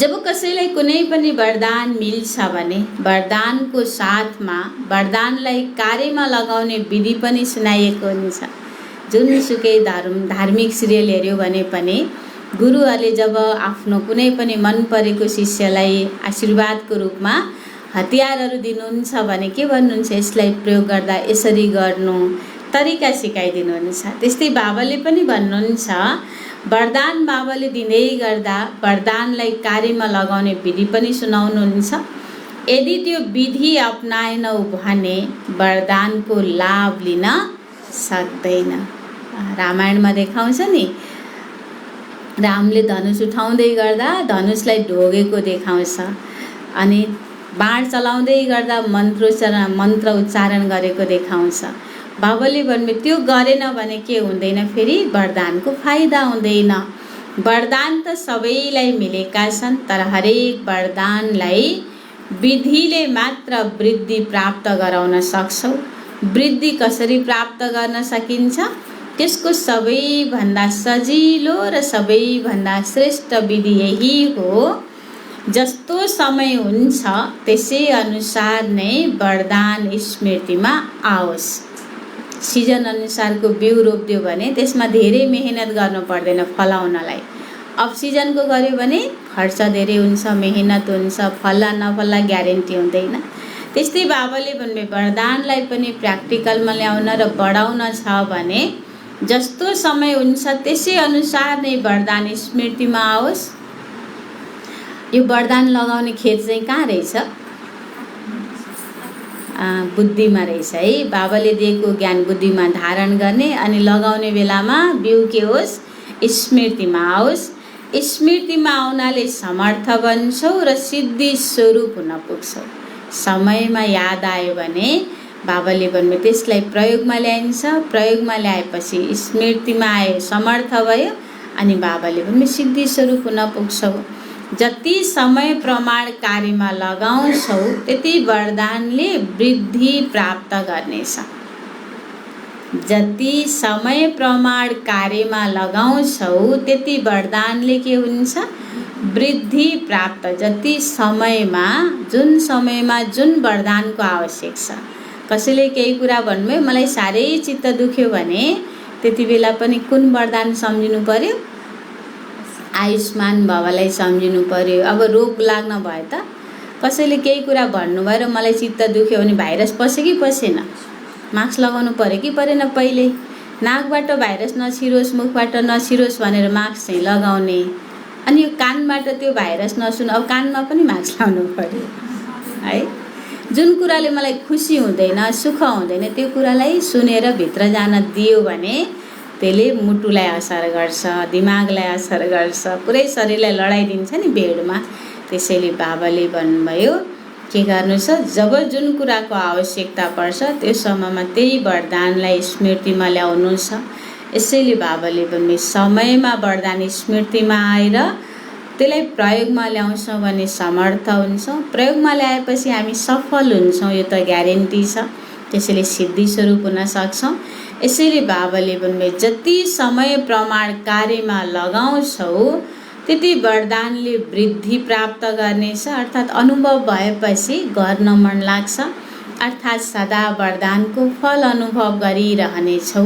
Speaker 2: जब कसैलाई कुनै पनि वरदान मिल्छ भने वरदानको साथमा वरदानलाई कार्यमा लगाउने विधि पनि सुनाइएको हुन्छ। जुनसुकै धार्मिक सिरियल हेऱ्यो भने पनि गुरुहरूले जब आफ्नो कुनै पनि मन परेको शिष्यलाई आशीर्वादको रूपमा हतियारहरू दिनुहुन्छ भने के भन्नुहुन्छ? यसलाई प्रयोग गर्दा यसरी गर्नु, तरिका सिकाइदिनुहुन्छ। त्यस्तै बाबाले पनि भन्नुहुन्छ, वरदान बाबाले दिँदै गर्दा वरदानलाई कार्यमा लगाउने विधि पनि सुनाउनुहुन्छ। यदि त्यो विधि अपनाएनौ भने वरदानको लाभ लिन सक्दैन। रामायणमा देखाउँछ नि, रामले धनुष उठाउँदै गर्दा धनुषलाई ढोगेको देखाउँछ अनि बाण चलाउँदै गर्दा मन्त्र उच्चारण गरेको देखाउँछ। बाबाले भन्नुभयो त्यो गरेन भने के हुँदैन? फेरि वरदानको फाइदा हुँदैन। वरदान त सबैलाई मिलेका छन्, तर हरेक वरदानलाई विधिले मात्र वृद्धि प्राप्त गराउन सक्छौ। वृद्धि कसरी प्राप्त गर्न सकिन्छ? त्यसको सबैभन्दा सजिलो र सबैभन्दा श्रेष्ठ विधि यही हो, जस्तो समय हुन्छ त्यसै अनुसार नै वरदान स्मृतिमा आओस्। सिजन अनुसारको बिउ रोप्दियो भने त्यसमा धेरै मेहनत गर्नु पर्दैन फलाउनलाई। अफ सिजनको गर्यो भने खर्च धेरै हुन्छ, मेहनत हुन्छ, फल्ला नफल्ला ग्यारेन्टी हुँदैन। त्यस्तै बाबाले भन्नुभयो वरदानलाई पनि प्र्याक्टिकलमा ल्याउन र बढाउन छ भने जस्तो समय हुन्छ त्यसै अनुसार नै वरदान स्मृतिमा आओस्। यो वरदान लगाउने खेत चाहिँ कहाँ रहेछ? बुद्धिमा रहेछ है। बाबाले दिएको ज्ञान बुद्धिमा धारण गर्ने अनि लगाउने बेलामा बिउ के होस्? स्मृतिमा आओस्। स्मृतिमा आउनाले समर्थ बन्छौ र सिद्धि स्वरूप हुन पुग्छौ। समयमा याद आयो भने बाबाले भन्नुभयो त्यसलाई प्रयोगमा ल्याइन्छ। प्रयोगमा ल्याएपछि स्मृतिमा आयो, समर्थ भयो अनि बाबाले भन्नुभयो सिद्धि स्वरूप हुन पुग्छौ। जति समय प्रमाण कार्यमा लगाउँछौ त्यति वरदानले वृद्धि प्राप्त गर्नेछ। जति समय प्रमाण कार्यमा लगाउँछौ त्यति वरदानले के हुन्छ? वृद्धि प्राप्त। जति समयमा जुन वरदानको आवश्यक छ। कसैले केही कुरा भन्नुभयो मलाई साह्रै चित्त दुख्यो भने त्यति बेला पनि कुन वरदान सम्झिनु पर्यो? आयुष्मान भवलाई सम्झिनु पर्यो। अब रोग लाग्न भयो त कसैले केही कुरा भन्नुभयो र मलाई चित्त दुख्यो भने भाइरस पस्यो कि पसेन? मास्क लगाउनु पर्यो कि परेन? पहिले नाकबाट भाइरस नछिरोस्, मुखबाट नछिरोस् भनेर मास्क चाहिँ लगाउने। अनि यो कानबाट त्यो भाइरस नसुन, अब कानमा पनि मास्क लाउनु पर्यो है। जुन कुराले मलाई खुसी हुँदैन, सुख हुँदैन त्यो कुरालाई सुनेर भित्र जान दियो भने त्यसले मुटुलाई असर गर्छ, दिमागलाई असर गर्छ, पुरै शरीरलाई लडाइदिन्छ नि बेडमा। त्यसैले बाबाले भन्नुभयो के गर्नु छ? जब जुन कुराको आवश्यकता पर्छ त्यो समयमा त्यही वरदानलाई स्मृतिमा ल्याउनु छ। यसैले बाबाले भन्नुभयो समयमा वरदान स्मृतिमा आएर त्यसलाई प्रयोगमा ल्याउँछौँ भने समर्थ हुन्छौँ। प्रयोगमा ल्याएपछि हामी सफल हुन्छौँ, यो त ग्यारेन्टी छ। त्यसैले सिद्धि स्वरूप हुन सक्छौँ। यसैले बाबाले भन्नुभयो जति समय प्रमाण कार्यमा लगाउँछौ त्यति वरदानले वृद्धि प्राप्त गर्नेछ। अर्थात् अनुभव भएपछि गर्न मन लाग्छ, अर्थात् सदा वरदानको फल अनुभव गरिरहनेछौ।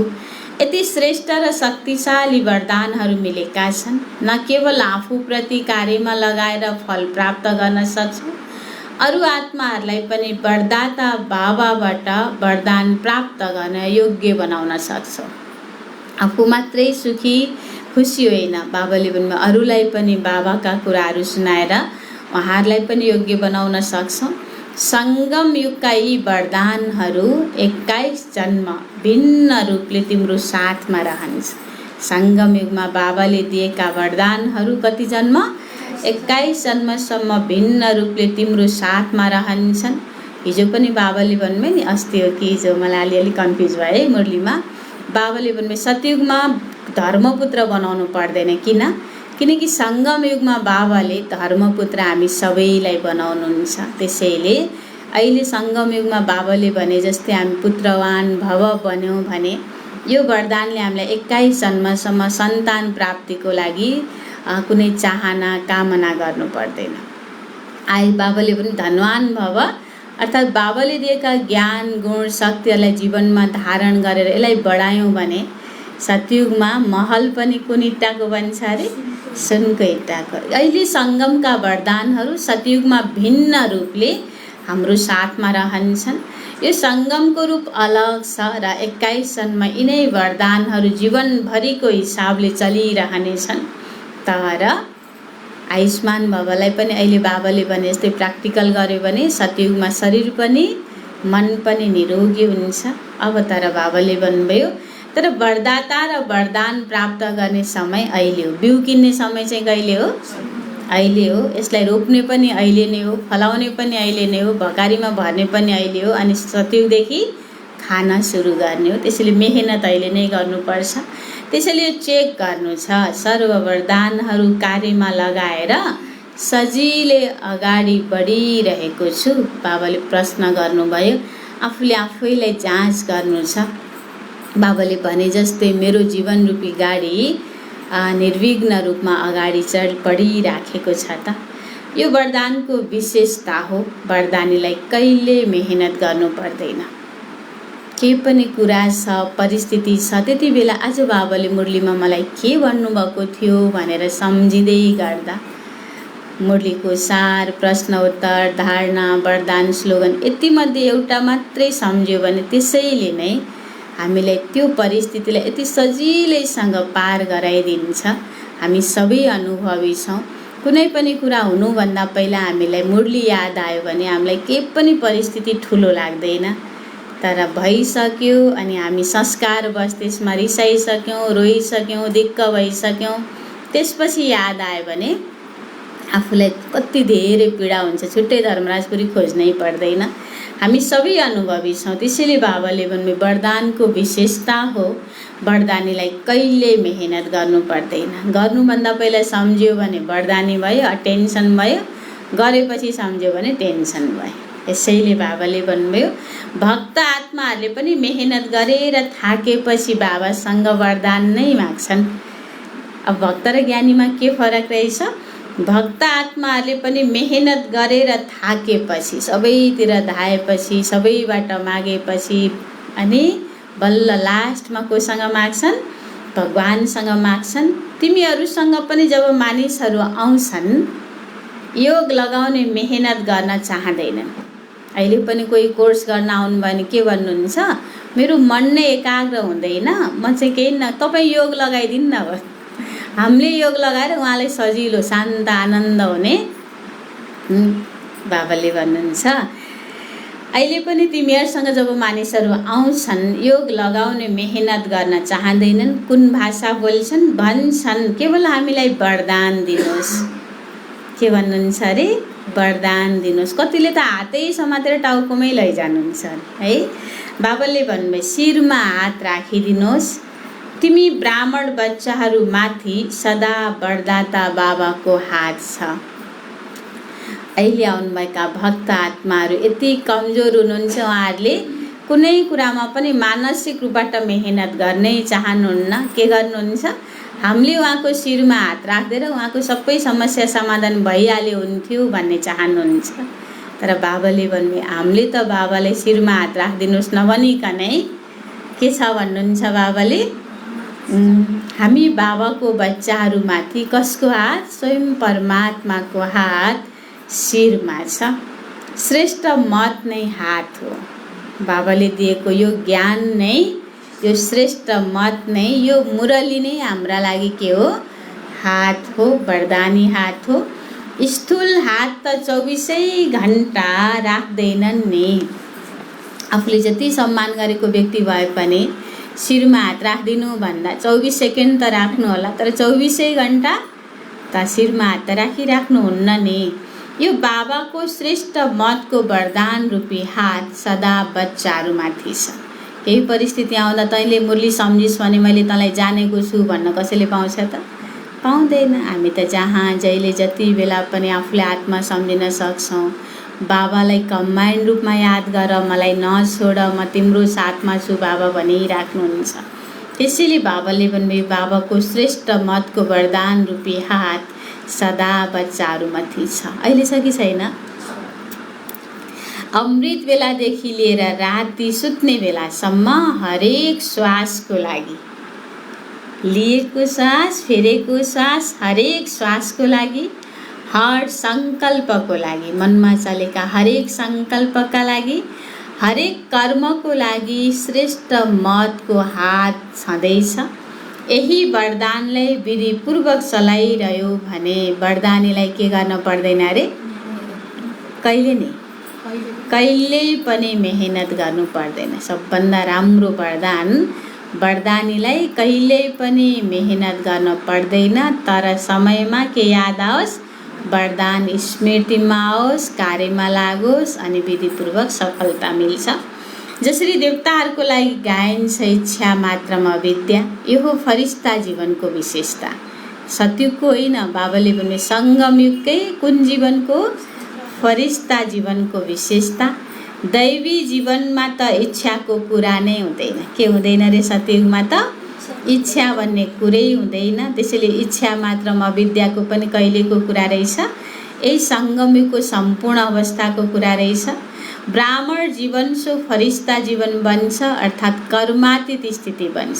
Speaker 2: यति श्रेष्ठ र शक्तिशाली वरदानहरू मिलेका छन्। न केवल आफूप्रति कार्यमा लगाएर फल प्राप्त गर्न सक्छौ, अरू आत्माहरूलाई पनि वरदाता बाबाबाट वरदान प्राप्त गर्न योग्य बनाउन सक्छौ। आफू मात्रै सुखी खुसी होइन, बाबाले भन्नुभयो अरूलाई पनि बाबाका कुराहरू सुनाएर उहाँहरूलाई पनि योग्य बनाउन सक्छौँ। सङ्गम युगका यी वरदानहरू 21 जन्म भिन्न रूपले तिम्रो साथमा रहन्छ। सङ्गम युगमा बाबाले दिएका वरदानहरू कति जन्म? 21 जन्मसम्म भिन्न रूपले तिम्रो साथमा रहन्छन्। हिजो पनि बाबाले भन्नुभयो नि, अस्ति हो कि हिजो, मलाई अलिअलि कन्फ्युज भयो है मुरलीमा। बाबाले भन्नुभयो सतयुगमा धर्मपुत्र बनाउनु पर्दैन। किनकि सङ्गम युगमा बाबाले धर्मपुत्र हामी सबैलाई बनाउनुहुन्छ। त्यसैले अहिले सङ्गम युगमा बाबाले भने जस्तै हामी पुत्रवान भव बन्यौँ भने यो वरदानले हामीलाई 21 जन्मसम्म सन्तान प्राप्तिको लागि कुनै चाहना कामना गर्नु पर्दैन। बाबाले पनि धनवान भव, अर्थात् बाबाले दिएका ज्ञान गुण शक्तिहरूलाई जीवनमा धारण गरेर यसलाई बढायौँ भने सतयुगमा महल पनि कुन इँटाको बन्छ अरे? सुनको इँटाको। अहिले सङ्गमका वरदानहरू सतयुगमा भिन्न रूपले हाम्रो साथमा रहन्छन्। यो सङ्गमको रूप अलग छ र 21 जन्म यिनै वरदानहरू जीवनभरिको हिसाबले चलिरहनेछन्। तर आयुष्मान भवलाई पनि अहिले बाबाले भने जस्तै प्र्याक्टिकल गर्यो भने सतयुगमा शरीर पनि मन पनि निरोगी हुन्छ। अब तर बाबाले भन्नुभयो तर वरदाता र वरदान प्राप्त गर्ने समय अहिले हो। बिउ किन्ने समय चाहिँ कहिले हो? अहिले हो। यसलाई रोप्ने पनि अहिले नै हो, फलाउने पनि अहिले नै हो, भकारीमा भर्ने पनि अहिले हो, अनि सतयुगदेखि खान सुरु गर्ने हो। त्यसैले मेहनत अहिले नै गर्नुपर्छ। त्यसैले चेक गर्नु छ, सर्व वरदानहरू कार्यमा लगाएर सजिलै अगाडि बढिरहेको छु? बाबाले प्रश्न गर्नुभयो। आफूले आफैलाई जाँच गर्नु छ। बाबाले भने जस्तै मेरो जीवन रूपी गाडी निर्विघ्न रूपमा अगाडि बढिराखेको छ त? यो वरदानको विशेषता हो। वरदानीलाई कहिले मेहनत गर्नु पर्दैन। के पनि कुरा छ, परिस्थिति छ, त्यति बेला आज बाबाले मुरलीमा मलाई के भन्नुभएको थियो भनेर सम्झिँदै गर्दा मुरलीको सार, प्रश्न उत्तर, धारणा, वरदान, स्लोगन यतिमध्ये एउटा मात्रै सम्झ्यो भने त्यसैले नै हामीलाई त्यो परिस्थितिलाई यति सजिलैसँग पार गराइदिन्छ। हामी सबै अनुभवी छौँ। कुनै पनि कुरा हुनुभन्दा पहिला हामीलाई मुरली याद आयो भने हामीलाई के पनि परिस्थिति ठुलो लाग्दैन। तर भइसक्यो अनि हामी संस्कारवश त्यसमा रिसाइसक्यौँ, रोइसक्यौँ, दिक्क भइसक्यौँ, त्यसपछि याद आयो भने आफूलाई कति धेरै पीडा हुन्छ। छुट्टै धर्मराजपुरी खोज्नै पर्दैन। हामी सबै अनुभवी छौँ। त्यसैले बाबाले भन्नुभयो वरदानको विशेषता हो वरदानीलाई कहिले मेहनत गर्नु पर्दैन। गर्नुभन्दा पहिला सम्झ्यो भने वरदानी भयो, टेन्सन भयो, गरेपछि सम्झ्यो भने टेन्सन भयो। यसैले बाबाले भन्नुभयो भक्त आत्माहरूले पनि मेहनत गरेर थाकेपछि बाबासँग वरदान नै माग्छन्। अब भक्त र ज्ञानीमा के फरक रहेछ? भक्त आत्माहरूले पनि मेहनत गरेर थाकेपछि, सबैतिर धाएपछि, सबैबाट मागेपछि अनि बल्ल लास्टमा कोसँग माग्छन्? भगवानसँग माग्छन्। तिमीहरूसँग पनि जब मानिसहरू आउँछन् योग लगाउने मेहनत गर्न चाहँदैनन्। अहिले पनि कोही कोर्स गर्न आउनु भने के भन्नुहुन्छ? मेरो मन नै एकाग्र हुँदैन, म चाहिँ केही न, तपाईँ योग लगाइदिनु न। हामीले योग लगाएर उहाँलाई सजिलो शान्त आनन्द हुने बाबाले भन्नुहुन्छ। अहिले पनि तिमीहरूसँग जब मानिसहरू आउँछन् योग लगाउने मेहनत गर्न चाहँदैनन्। कुन भाषा बोल्छन्? भन्छन् केवल हामीलाई वरदान दिनुहोस्। के भन्नुहुन्छ अरे? वरदान दिनुहोस्। कतिले त हातै समातेर टाउकोमै लैजानुहुन्छ है। बाबाले भन्नुभयो शिरमा हात राखिदिनुहोस्। तिमी ब्राह्मण बच्चाहरू माथि सदा वरदाता बाबाको हात छ। अहिले आउनुभएका भक्त आत्माहरू यति कमजोर हुनुहुन्छ, उहाँहरूले कुनै कुरामा पनि मानसिक रूपबाट मेहनत गर्नै चाहनुहुन्न। के गर्नुहुन्छ? हामीले उहाँको शिरमा हात राखिदिएर उहाँको सबै समस्या समाधान भइहाल्यो हुन्थ्यो भन्ने चाहनुहुन्छ। तर बाबाले भन्नुभयो हामीले त बाबालाई शिरमा हात राखिदिनुहोस् नभनिकनै के छ भन्नुहुन्छ बाबाले? हामी बाबाको बच्चाहरूमाथि कसको हात? स्वयं परमात्माको हात शिरमा छ। श्रेष्ठ मत नै हात हो। बाबाले दिएको यो ज्ञान नै, यो श्रेष्ठ मत नै, यो मुरली नै हाम्रा लागि के हो? हात हो, वरदानी हात हो। स्थूल हात त 24 घण्टा राख्दैनन् नि। आफूले जति सम्मान गरेको व्यक्ति भए पनि शिरमा हात राखिदिनु भन्दा 24 सेकेन्ड त राख्नु होला, तर 24 घण्टा त शिरमा हात त राखिराख्नुहुन्न नि। यो बाबाको श्रेष्ठ मतको वरदान रूपी हात सदा बच्चाहरूमाथि छ। केही परिस्थिति आउँदा तैँले मुरली सम्झिस् भने मैले तँलाई जानेको छु भन्न कसैले पाउँछ त? पाउँदैन। हामी त जहाँ जहिले जति बेला पनि आफूले आत्मा सम्झिन सक्छौँ। बाबालाई कम्बाइन्ड रूपमा याद गर, मलाई नछोड, म तिम्रो साथमा छु बाबा भनिराख्नुहुन्छ। त्यसैले बाबाले भन्नुभयो बाबाको श्रेष्ठ मतको वरदान रूपी हात सदा बच्चाहरूमाथि छ। अहिले छ कि छैन? अमृत बेलादेखि लिएर राति सुत्ने बेलासम्म हरेक श्वासको लागि, लिएको श्वास फेरेको श्वास, हरेक श्वासको लागि, हर सङ्कल्पको लागि, मनमा चलेका हरेक सङ्कल्पका लागि, हरेक कर्मको लागि श्रेष्ठ मतको हात छँदैछ। यही वरदानलाई विधिपूर्वक चलाइरह्यो भने वरदानीलाई के गर्न पर्दैन अरे? कहिल्यै पनि मेहनत गर्नु पर्दैन। सबभन्दा राम्रो वरदान, वरदानीलाई कहिल्यै पनि मेहनत गर्न पर्दैन, तर समयमा के याद आओस्, वरदान स्मृतिमा आओस्, कार्यमा लागोस् अनि विधिपूर्वक सफलता मिल्छ। जसरी देवताहरूको लागि गायन छ इच्छा मात्रमा विद्या, यो हो फरिस्ता जीवनको विशेषता। सत्युगको होइन, बाबाले भने सङ्गमयुगकै कुन जीवनको? फरिस्ता जीवनको विशेषता। दैवी जीवनमा त इच्छाको कुरा नै हुँदैन। के हुँदैन रे सत्युगमा त? इच्छा भन्ने कुरै हुँदैन। त्यसैले इच्छा मात्रमा विद्याको पनि कहिलेको कुरा रहेछ? यही सङ्गमयुगको सम्पूर्ण अवस्थाको कुरा रहेछ। ब्राह्मण जीवन सो फरिस्ता जीवन बन्छ, अर्थात् कर्मातीत स्थिति बन्छ।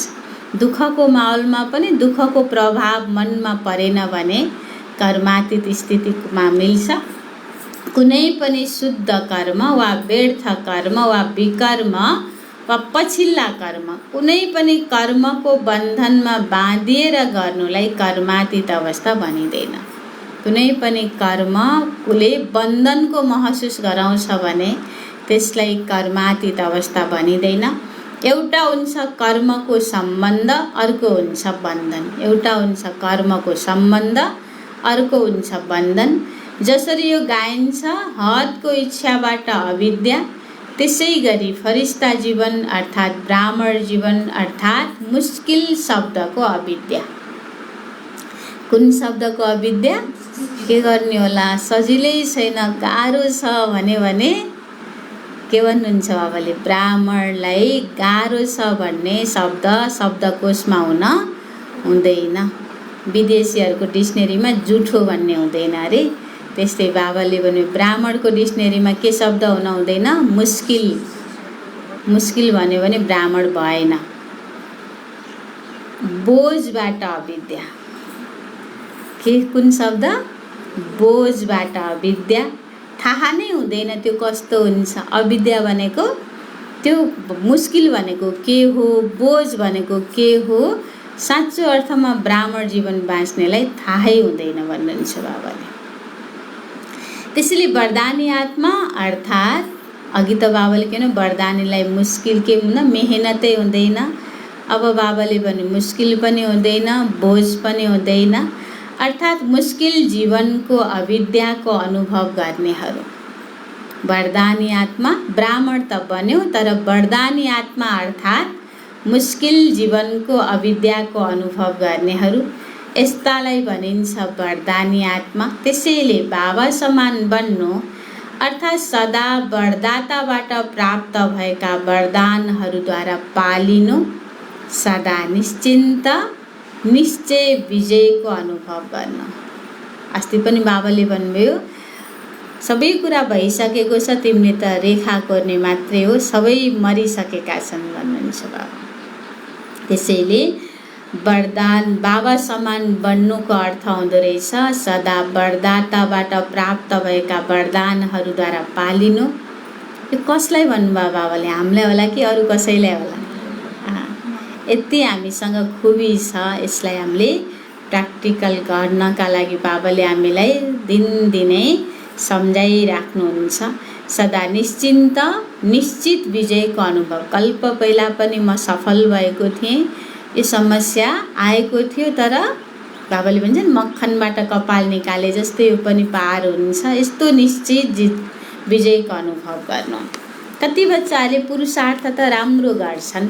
Speaker 2: दुःखको माहौलमा पनि दुःखको प्रभाव मनमा परेन भने कर्मातीत स्थितिमा मिल्छ। कुनै पनि शुद्ध कर्म वा व्यर्थ कर्म वा विकर्म वा पछिल्ला कर्म, कुनै पनि कर्मको बन्धनमा बाँधिएर गर्नुलाई कर्मातीत अवस्था भनिँदैन। कुनै पनि कर्मले बन्धनको महसुस गराउँछ भने त्यसलाई कर्मातीत अवस्था भनिँदैन। एउटा हुन्छ कर्मको सम्बन्ध, अर्को हुन्छ बन्धन। एउटा हुन्छ कर्मको सम्बन्ध, अर्को हुन्छ बन्धन। जसरी यो गायन छ हदको इच्छाबाट अविद्या, त्यसै गरी फरिस्ता जीवन अर्थात् ब्राह्मण जीवन अर्थात् मुस्किल शब्दको अविद्या। कुन शब्दको अविद्या? के गर्ने होला? सजिलै छैन, गाह्रो छ भने के भन्नुहुन्छ बाबाले? ब्राह्मणलाई गाह्रो छ भन्ने शब्दकोशमा हुँदैन। विदेशीहरूको डिक्सनेरीमा जुठो भन्ने हुँदैन अरे। त्यस्तै बाबाले भने ब्राह्मणको डिक्सनेरीमा के शब्द हुँदैन? मुस्किल। मुस्किल भन्यो भने ब्राह्मण भएन। बोझबाट अविद्या। के कुन शब्द? बोझबाट अविद्या। थाहा नै हुँदैन त्यो कस्तो हुन्छ। अविद्या भनेको त्यो, मुस्किल भनेको के हो, बोझ भनेको के हो, साँचो अर्थमा ब्राह्मण जीवन बाँच्नेलाई थाहै हुँदैन भन्नुहुन्छ बाबाले। त्यसैले वरदानी आत्मा अर्थात् अघि त बाबाले के वरदानीलाई मुस्किल के हुँदैन, मेहनतै हुँदैन। अब बाबाले भने मुस्किल पनि हुँदैन, बोझ पनि हुँदैन, अर्थात् मुस्किल जीवनको अविद्याको अनुभव गर्नेहरू। वरदानी आत्मा ब्राह्मण त बन्यो, तर वरदानी आत्मा अर्थात् मुस्किल जीवनको अविद्याको अनुभव गर्नेहरू, यस्तालाई भनिन्छ वरदानी आत्मा। त्यसैले बाबा समान बन्नु अर्थात् सदा वरदाताबाट प्राप्त भएका वरदानहरूद्वारा पालिनु, सदा निश्चिन्त निश्चय विजयको अनुभव गर्न। अस्ति पनि बाबाले भन्नुभयो सबै कुरा भइसकेको छ, तिमीले त रेखा कोर्ने मात्रै हो, सबै मरिसकेका छन् भन्नुहुन्छ बाबा। त्यसैले वरदान बाबा समान बन्नुको अर्थ हुँदो रहेछ सदा वरदाताबाट प्राप्त भएका वरदानहरूद्वारा पालिनु। यो कसलाई भन्नुभयो बाबाले? हामीलाई होला कि अरू कसैलाई होला? यति हामीसँग खुबी छ, यसलाई हामीले प्र्याक्टिकल गर्नका लागि बाबाले हामीलाई दिनदिनै सम्झाइराख्नुहुन्छ। सदा निश्चिन्त निश्चित विजयको अनुभव। कल्प पहिला पनि म सफल भएको थिएँ, यो समस्या आएको थियो, तर बाबाले भन्छन् मक्खनबाट कपाल निकाले जस्तै यो पनि पार हुन्छ। यस्तो निश्चित विजयको अनुभव गर्नु। कति बच्चाहरूले पुरुषार्थ त राम्रो गर्छन्।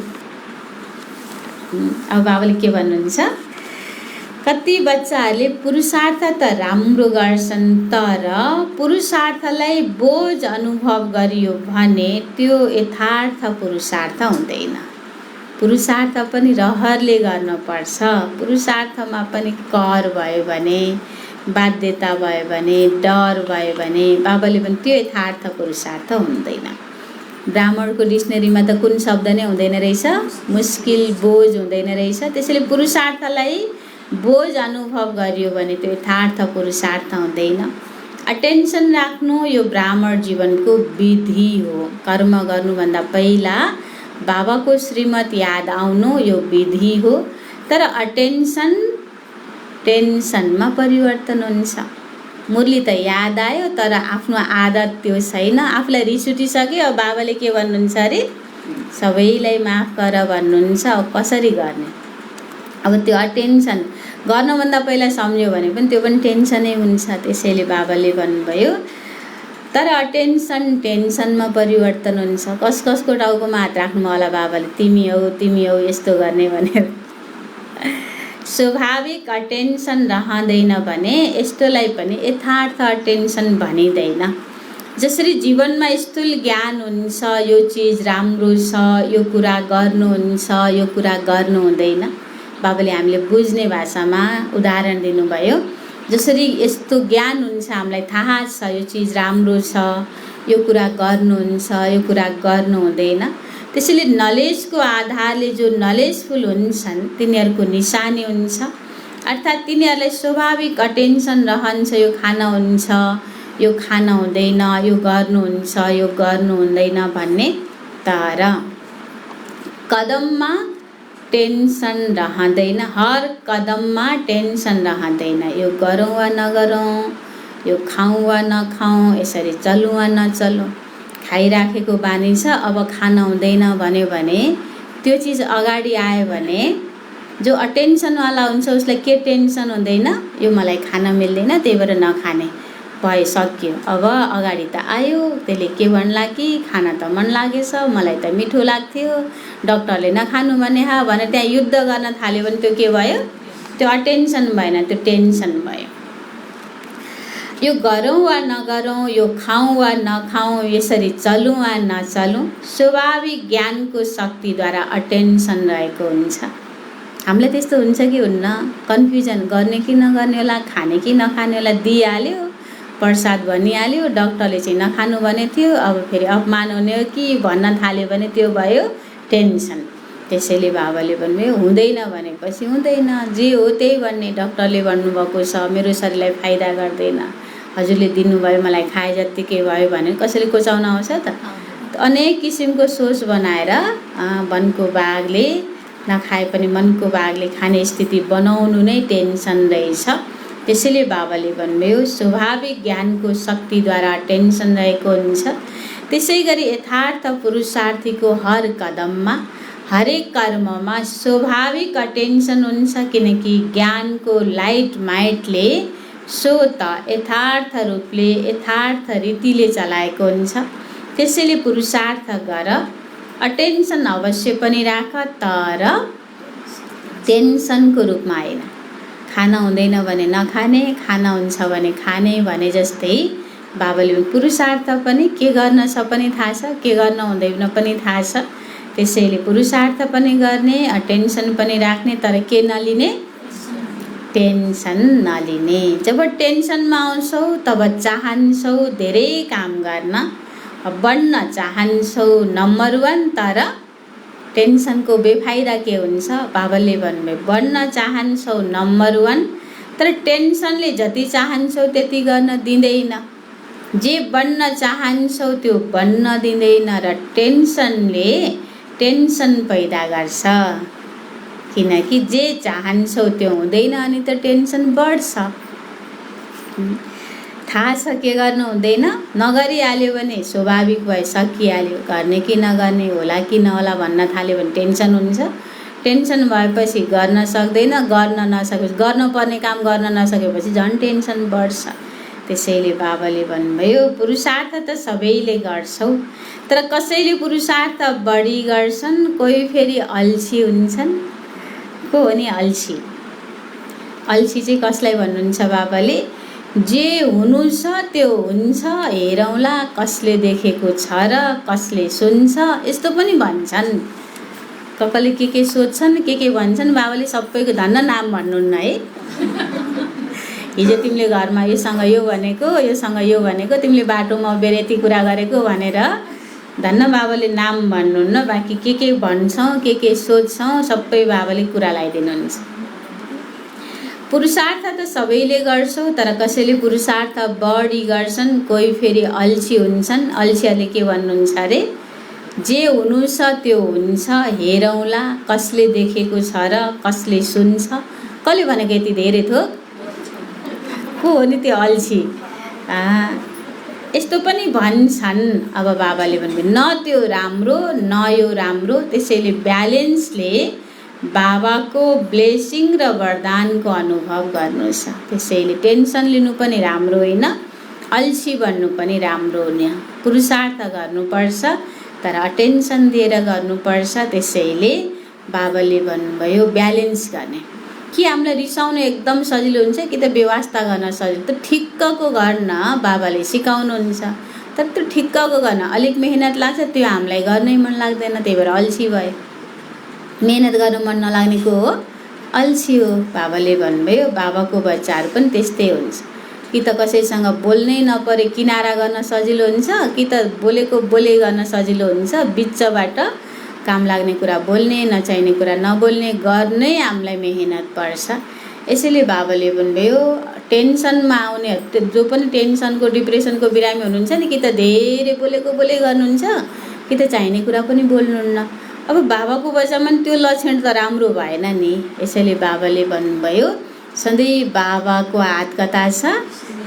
Speaker 2: अब बाबाले के भन्नुहुन्छ, कति बच्चाहरूले पुरुषार्थ त राम्रो गर्छन्, तर पुरुषार्थलाई बोझ अनुभव गरियो भने त्यो यथार्थ पुरुषार्थ हुँदैन। पुरुषार्थ पनि रहरले गर्नुपर्छ। पुरुषार्थमा पनि कर भयो भने, बाध्यता भयो भने, डर भयो भने बाबाले पनि त्यो यथार्थ पुरुषार्थ हुँदैन। ब्राह्मणको डिक्सनेरीमा त कुन शब्द नै हुँदैन रहेछ, मुस्किल, बोझ हुँदैन रहेछ। त्यसैले पुरुषार्थलाई बोझ अनुभव गरियो भने त्यो यथार्थ पुरुषार्थ हुँदैन। अटेन्सन राख्नु यो ब्राह्मण जीवनको विधि हो। कर्म गर्नुभन्दा पहिला बाबाको श्रीमत याद आउनु यो विधि हो। तर अटेन्सन टेन्सनमा परिवर्तन हुन्छ। मुरली त याद आयो, तर आफ्नो आदत त्यो छैन। आफूलाई रिस उठिसक्यो, अब बाबाले के भन्नुहुन्छ अरे, सबैलाई माफ गर भन्नुहुन्छ। अब कसरी गर्ने? अब त्यो अटेन्सन गर्नुभन्दा पहिला सम्झ्यो भने पनि त्यो पनि टेन्सनै हुन्छ। त्यसैले बाबाले भन्नुभयो, तर अटेन्सन टेन्सनमा परिवर्तन हुन्छ। कसको टाउकोमा हात राख्नु होला बाबाले, तिमी हौ यस्तो गर्ने भनेर। स्वाभाविक अटेन्सन रहँदैन भने यस्तोलाई पनि यथार्थ अटेन्सन भनिँदैन। जसरी जीवनमा स्थूल ज्ञान हुन्छ, यो चिज राम्रो छ, यो कुरा गर्नुहुन्छ, यो कुरा गर्नु हुँदैन। बाबाले हामीले बुझ्ने भाषामा उदाहरण दिनुभयो। जसरी यस्तो ज्ञान हुन्छ, हामीलाई थाहा छ यो चिज राम्रो छ, यो कुरा गर्नुहुन्छ, यो कुरा गर्नु हुँदैन। त्यसैले नलेजको आधारले जो नलेजफुल हुन्छन् तिनीहरूको निशानी हुन्छ। अर्थात् तिनीहरूलाई स्वाभाविक अटेन्सन रहन्छ, यो खाना हुन्छ, यो खाना हुँदैन, यो गर्नुहुन्छ, यो गर्नु हुँदैन भन्ने। तर कदममा टेन्सन रहँदैन, हर कदममा टेन्सन रहँदैन। यो गरौँ वा नगरौँ, यो खाउँ वा नखाउँ, यसरी चलौँ वा नचलौँ। खाइराखेको बानी छ, अब खान हुँदैन भन्यो भने त्यो चिज अगाडि आयो भने जो अटेन्सनवाला हुन्छ उसलाई के टेन्सन हुँदैन, यो मलाई खान मिल्दैन त्यही भएर नखाने भयो, सक्यो। अब अगाडि त आयो, त्यसले के भन्ला कि खाना त मन लागेछ, मलाई त मिठो लाग्थ्यो, डक्टरले नखानु भने भनेर त्यहाँ युद्ध गर्न थाल्यो भने त्यो के भयो, त्यो अटेन्सन भएन, त्यो टेन्सन भयो। यो गरौँ वा नगरौँ, यो खाउँ वा नखाउँ, यसरी चलौँ वा नचलौँ, स्वाभाविक ज्ञानको शक्तिद्वारा अटेन्सन रहेको हुन्छ। हामीलाई त्यस्तो हुन्छ कि हुन्न, कन्फ्युजन गर्ने कि नगर्ने होला, खाने कि नखाने होला, दिइहाल्यो, प्रसाद भनिहाल्यो, डक्टरले चाहिँ नखानु भने थियो, अब फेरि अपमान हुने हो कि भन्न थाल्यो भने त्यो भयो टेन्सन। त्यसैले बाबाले भन्नुभयो हुँदैन भनेपछि हुँदैन, जे हो त्यही भन्ने। डक्टरले भन्नुभएको छ मेरो शरीरलाई फाइदा गर्दैन, हजुरले दिनुभयो मलाई खाए जत्तिकै भयो भने कसैले कोचाउन आउँछ त? अनेक किसिमको सोच बनाएर वनको बाघले नखाए पनि मनको बाघले खाने स्थिति बनाउनु नै टेन्सन रहेछ। त्यसैले बाबाले भन्नुभयो स्वाभाविक ज्ञानको शक्तिद्वारा टेन्सन रहेको हुन्छ। त्यसै गरी यथार्थ पुरुषार्थीको हर कदममा, हरेक कर्ममा स्वाभाविक अटेन्सन हुन्छ, किनकि ज्ञानको लाइट माइटले सो त यथार्थ रूपले यथार्थ रीतिले चलाएको हुन्छ। त्यसैले पुरुषार्थ गर, अटेन्सन अवश्य पनि राख, तर टेन्सनको रूपमा होइन। खाना हुँदैन भने नखाने, खाना हुन्छ भने खाने भने जस्तै बाबाले पुरुषार्थ पनि के गर्न छ पनि थाहा छ, के गर्न हुँदैन पनि थाहा छ। त्यसैले पुरुषार्थ पनि गर्ने, अटेन्सन पनि राख्ने, तर के नलिने, टेन्सन नलिने। जब टेन्सनमा आउँछौ तब चाहन्छौ धेरै काम गर्न, बढ्न चाहन्छौ नम्बर 1, तर टेन्सनको बेफाइदा के हुन्छ, बाबाले भन्नुभयो बढ्न चाहन्छौ नम्बर 1, तर टेन्सनले जति चाहन्छौ त्यति गर्न दिँदैन। जे बढ्न चाहन्छौ त्यो बढ्न दिँदैन र टेन्सनले टेन्सन पैदा गर्छ। किनकि जे चाहन्छौ त्यो हुँदैन अनि त टेन्सन बढ्छ। थाहा छ के गर्नु हुँदैन, नगरिहाल्यो भने स्वाभाविक भयो, सकिहाल्यो। गर्ने कि नगर्ने, होला कि नहोला भन्न थाल्यो भने टेन्सन हुन्छ। टेन्सन भएपछि गर्न सक्दैन, गर्न नसकेपछि, गर्नुपर्ने काम गर्न नसकेपछि झन् टेन्सन बढ्छ। त्यसैले बाबाले भन्नुभयो पुरुषार्थ त सबैले गर्छौ, तर कसैले पुरुषार्थ बढी गर्छन्, कोही फेरि अल्छी हुन्छन्। को हो नि अल्छी? अल्छी चाहिँ कसलाई भन्नुहुन्छ बाबाले? जे हुनु छ त्यो हुन्छ, हेरौँला कसले देखेको छ र कसले सुन्छ, यस्तो पनि भन्छन्। कसले के सोध्छन्, के भन्छन्, बाबाले सबैको धन्न नाम भन्नुहुन्न है। हिजो तिमीले घरमा योसँग यो भनेको, योसँग यो भनेको, तिमीले बाटोमा उभिएर यति कुरा गरेको भनेर धन्न बाबाले नाम भन्नुहुन्न। बाँकी के भन्छौँ, के सोध्छौँ, सबै बाबाले कुरा लगाइदिनुहुन्छ। पुरुषार्थ त सबैले गर्छौ, तर कसैले पुरुषार्थ बढी गर्छन्, कोही फेरि अल्छी हुन्छन्। अल्छीहरूले के भन्नुहुन्छ अरे? जे हुनु छ त्यो हुन्छ, हेरौँला कसले देखेको छ र कसले सुन्छ। कसले भनेको यति धेरै थोक? को हो नि त्यो अल्छी? यस्तो पनि भन्छन्। अब बाबाले भन्नुभयो न त्यो राम्रो न यो राम्रो, त्यसैले ब्यालेन्सले बाबाको ब्लेसिङ र वरदानको अनुभव गर्नु छ। त्यसैले टेन्सन लिनु पनि राम्रो होइन, अल्छी बन्नु पनि राम्रो होइन। पुरुषार्थ गर्नुपर्छ तर अटेन्सन दिएर गर्नुपर्छ। त्यसैले बाबाले भन्नुभयो ब्यालेन्स गर्ने। कि हामीलाई रिसाउनु एकदम सजिलो हुन्छ कि त व्यवस्था गर्न सजिलो? त ठिक्कको गर्न बाबाले सिकाउनुहुन्छ, तर त्यो ठिक्कको गर्न अलिक मेहनत लाग्छ, त्यो हामीलाई गर्नै मन लाग्दैन, त्यही भएर अल्छी भयो। मेहनत गर्नु मन नलाग्नेको हो अल्छी हो। बाबाले भन्नुभयो बाबाको बच्चाहरू पनि त्यस्तै हुन्छ। कि त कसैसँग बोल्नै नपरे किनारा गर्न सजिलो हुन्छ, कि त बोलेको बोले गर्न सजिलो हुन्छ। बिचबाट काम लाग्ने कुरा बोल्ने, नचाहिने कुरा नबोल्ने, गर्नै हामीलाई मेहनत पर्छ। यसैले बाबाले भन्नुभयो टेन्सनमा आउने जो पनि टेन्सनको डिप्रेसनको बिरामी हुनुहुन्छ नि, कि त धेरै बोलेको बोले गर्नुहुन्छ, कि त चाहिने कुरा पनि बोल्नुहुन्न। अब बाबाको बच्चामा त्यो लक्षण त राम्रो भएन नि। यसैले बाबाले भन्नुभयो सधैँ बाबाको हात कता छ?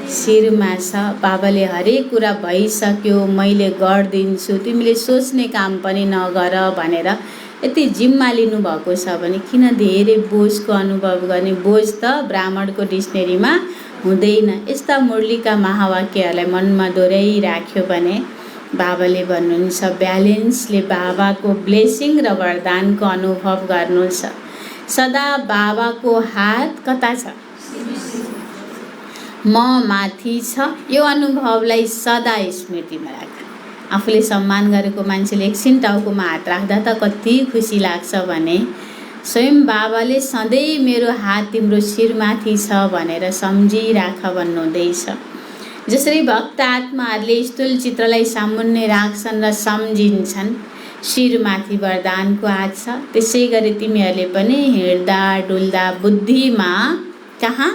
Speaker 2: शिरमा छ। बाबाले हरेक कुरा भइसक्यो, मैले गरिदिन्छु, तिमीले सोच्ने काम पनि नगर भनेर यति जिम्मा लिनुभएको छ भने किन धेरै बोझको अनुभव गर्ने? बोझ त ब्राह्मणको डिक्सनेरीमा हुँदैन। यस्ता मुरलीका महावाक्यहरूलाई मनमा दोहोऱ्याइराख्यो भने बाबाले भन्नुहुन्छ ब्यालेन्सले बाबाको ब्लेसिङ र वरदानको अनुभव गर्नु छ। सदा बाबाको हात कता छ? म माथि छ। यो अनुभवलाई सदा स्मृतिमा राख। आफूले सम्मान गरेको मान्छेले एकछिन टाउकोमा हात राख्दा त कति खुसी लाग्छ भने स्वयं बाबाले सधैँ मेरो हात तिम्रो शिरमाथि छ भनेर सम्झिराख भन्नुहुँदैछ। जसरी भक्त आत्माहरूले स्थूल चित्रलाई सामुन्ने राख्छन् र सम्झिन्छन् शिरमाथि वरदानको हात छ, त्यसै गरी तिमीहरूले पनि हिँड्दा डुल्दा बुद्धिमा, कहाँ?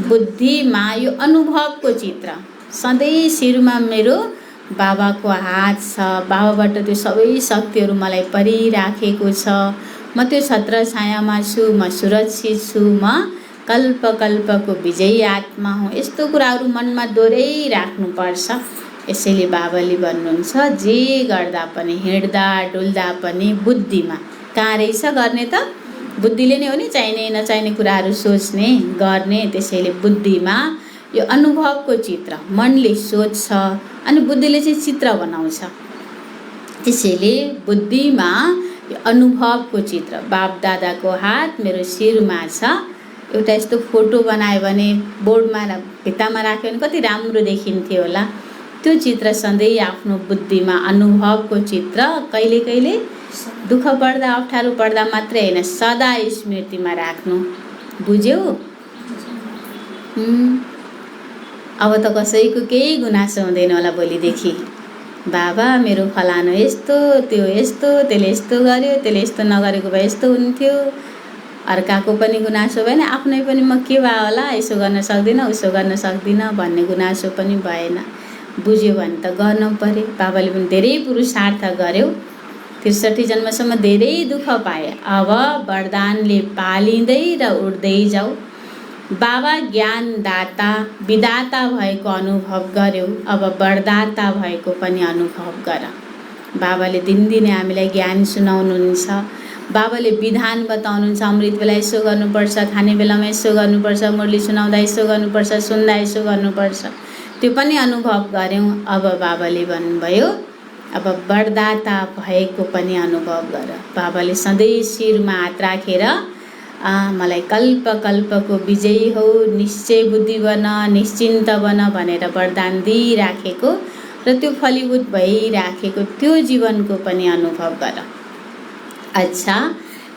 Speaker 2: बुद्धिमा यो अनुभवको चित्र सधैँ शिरमा मेरो बाबाको हात छ। बाबाबाट त्यो सबै शक्तिहरू मलाई परिराखेको छ। म त्यो छत्र छायामा छु, म सुरक्षित छु, म कल्प कल्पको विजयी आत्मा हुँ। यस्तो कुराहरू मनमा दोहोऱ्याइराख्नुपर्छ। यसैले बाबाले भन्नुहुन्छ जे गर्दा पनि, हिँड्दा डुल्दा पनि बुद्धिमा। कहाँ रहेछ गर्ने त? बुद्धिले नै हो नि चाहिने नचाहिने कुराहरू सोच्ने गर्ने। त्यसैले बुद्धिमा यो अनुभवको चित्र मनले सोच्छ अनि बुद्धिले चाहिँ चित्र बनाउँछ। त्यसैले बुद्धिमा यो अनुभवको चित्र, बाप दादाको हात मेरो शिरमा छ। एउटा यस्तो फोटो बनायो भने बोर्डमा भित्तामा राख्यो भने कति राम्रो देखिन्थ्यो होला। त्यो चित्र सधैँ आफ्नो बुद्धिमा, अनुभवको चित्र कहिले कहिले दुःख पर्दा अप्ठ्यारो पर्दा मात्रै होइन, सदा स्मृतिमा राख्नु। बुझ्यौ? अब त कसैको केही गुनासो हुँदैन होला भोलिदेखि। बाबा मेरो फलानो यस्तो, त्यो यस्तो, त्यसले यस्तो गर्यो, त्यसले यस्तो नगरेको भए यस्तो हुन्थ्यो। अर्काको पनि गुनासो भएन, आफ्नै पनि म के भयो होला, यसो गर्न सक्दिनँ, उसो गर्न सक्दिनँ भन्ने गुनासो पनि भएन। बुझ्यो भने त गर्न पऱ्यो। बाबाले पनि धेरै पुरुषार्थ गर्यो, 63 जन्मसम्म धेरै दुःख पाए। अब वरदानले पालिँदै र उड्दै जाऊ। बाबा ज्ञानदाता विदाता भएको अनुभव गर्यौ, अब वरदाता भएको पनि अनुभव गर। बाबाले दिनदिनै हामीलाई ज्ञान सुनाउनुहुन्छ। बाबाले विधान बताउनुहुन्छ, अमृत बेला यसो गर्नुपर्छ, खाने बेलामा यसो गर्नुपर्छ, मुरली सुनाउँदा यसो गर्नुपर्छ, सुन्दा यसो गर्नुपर्छ। त्यो पनि अनुभव गऱ्यौँ। अब बाबाले भन्नुभयो अब वरदाता भएको पनि अनुभव गर। बाबाले सधैँ शिरमा हात राखेर मलाई कल्प कल्पको विजयी हो, निश्चय बुद्धि बन, निश्चिन्त बन भनेर वरदान दिइराखेको र त्यो फलीभूत भइराखेको त्यो जीवनको पनि अनुभव गर। अच्छा,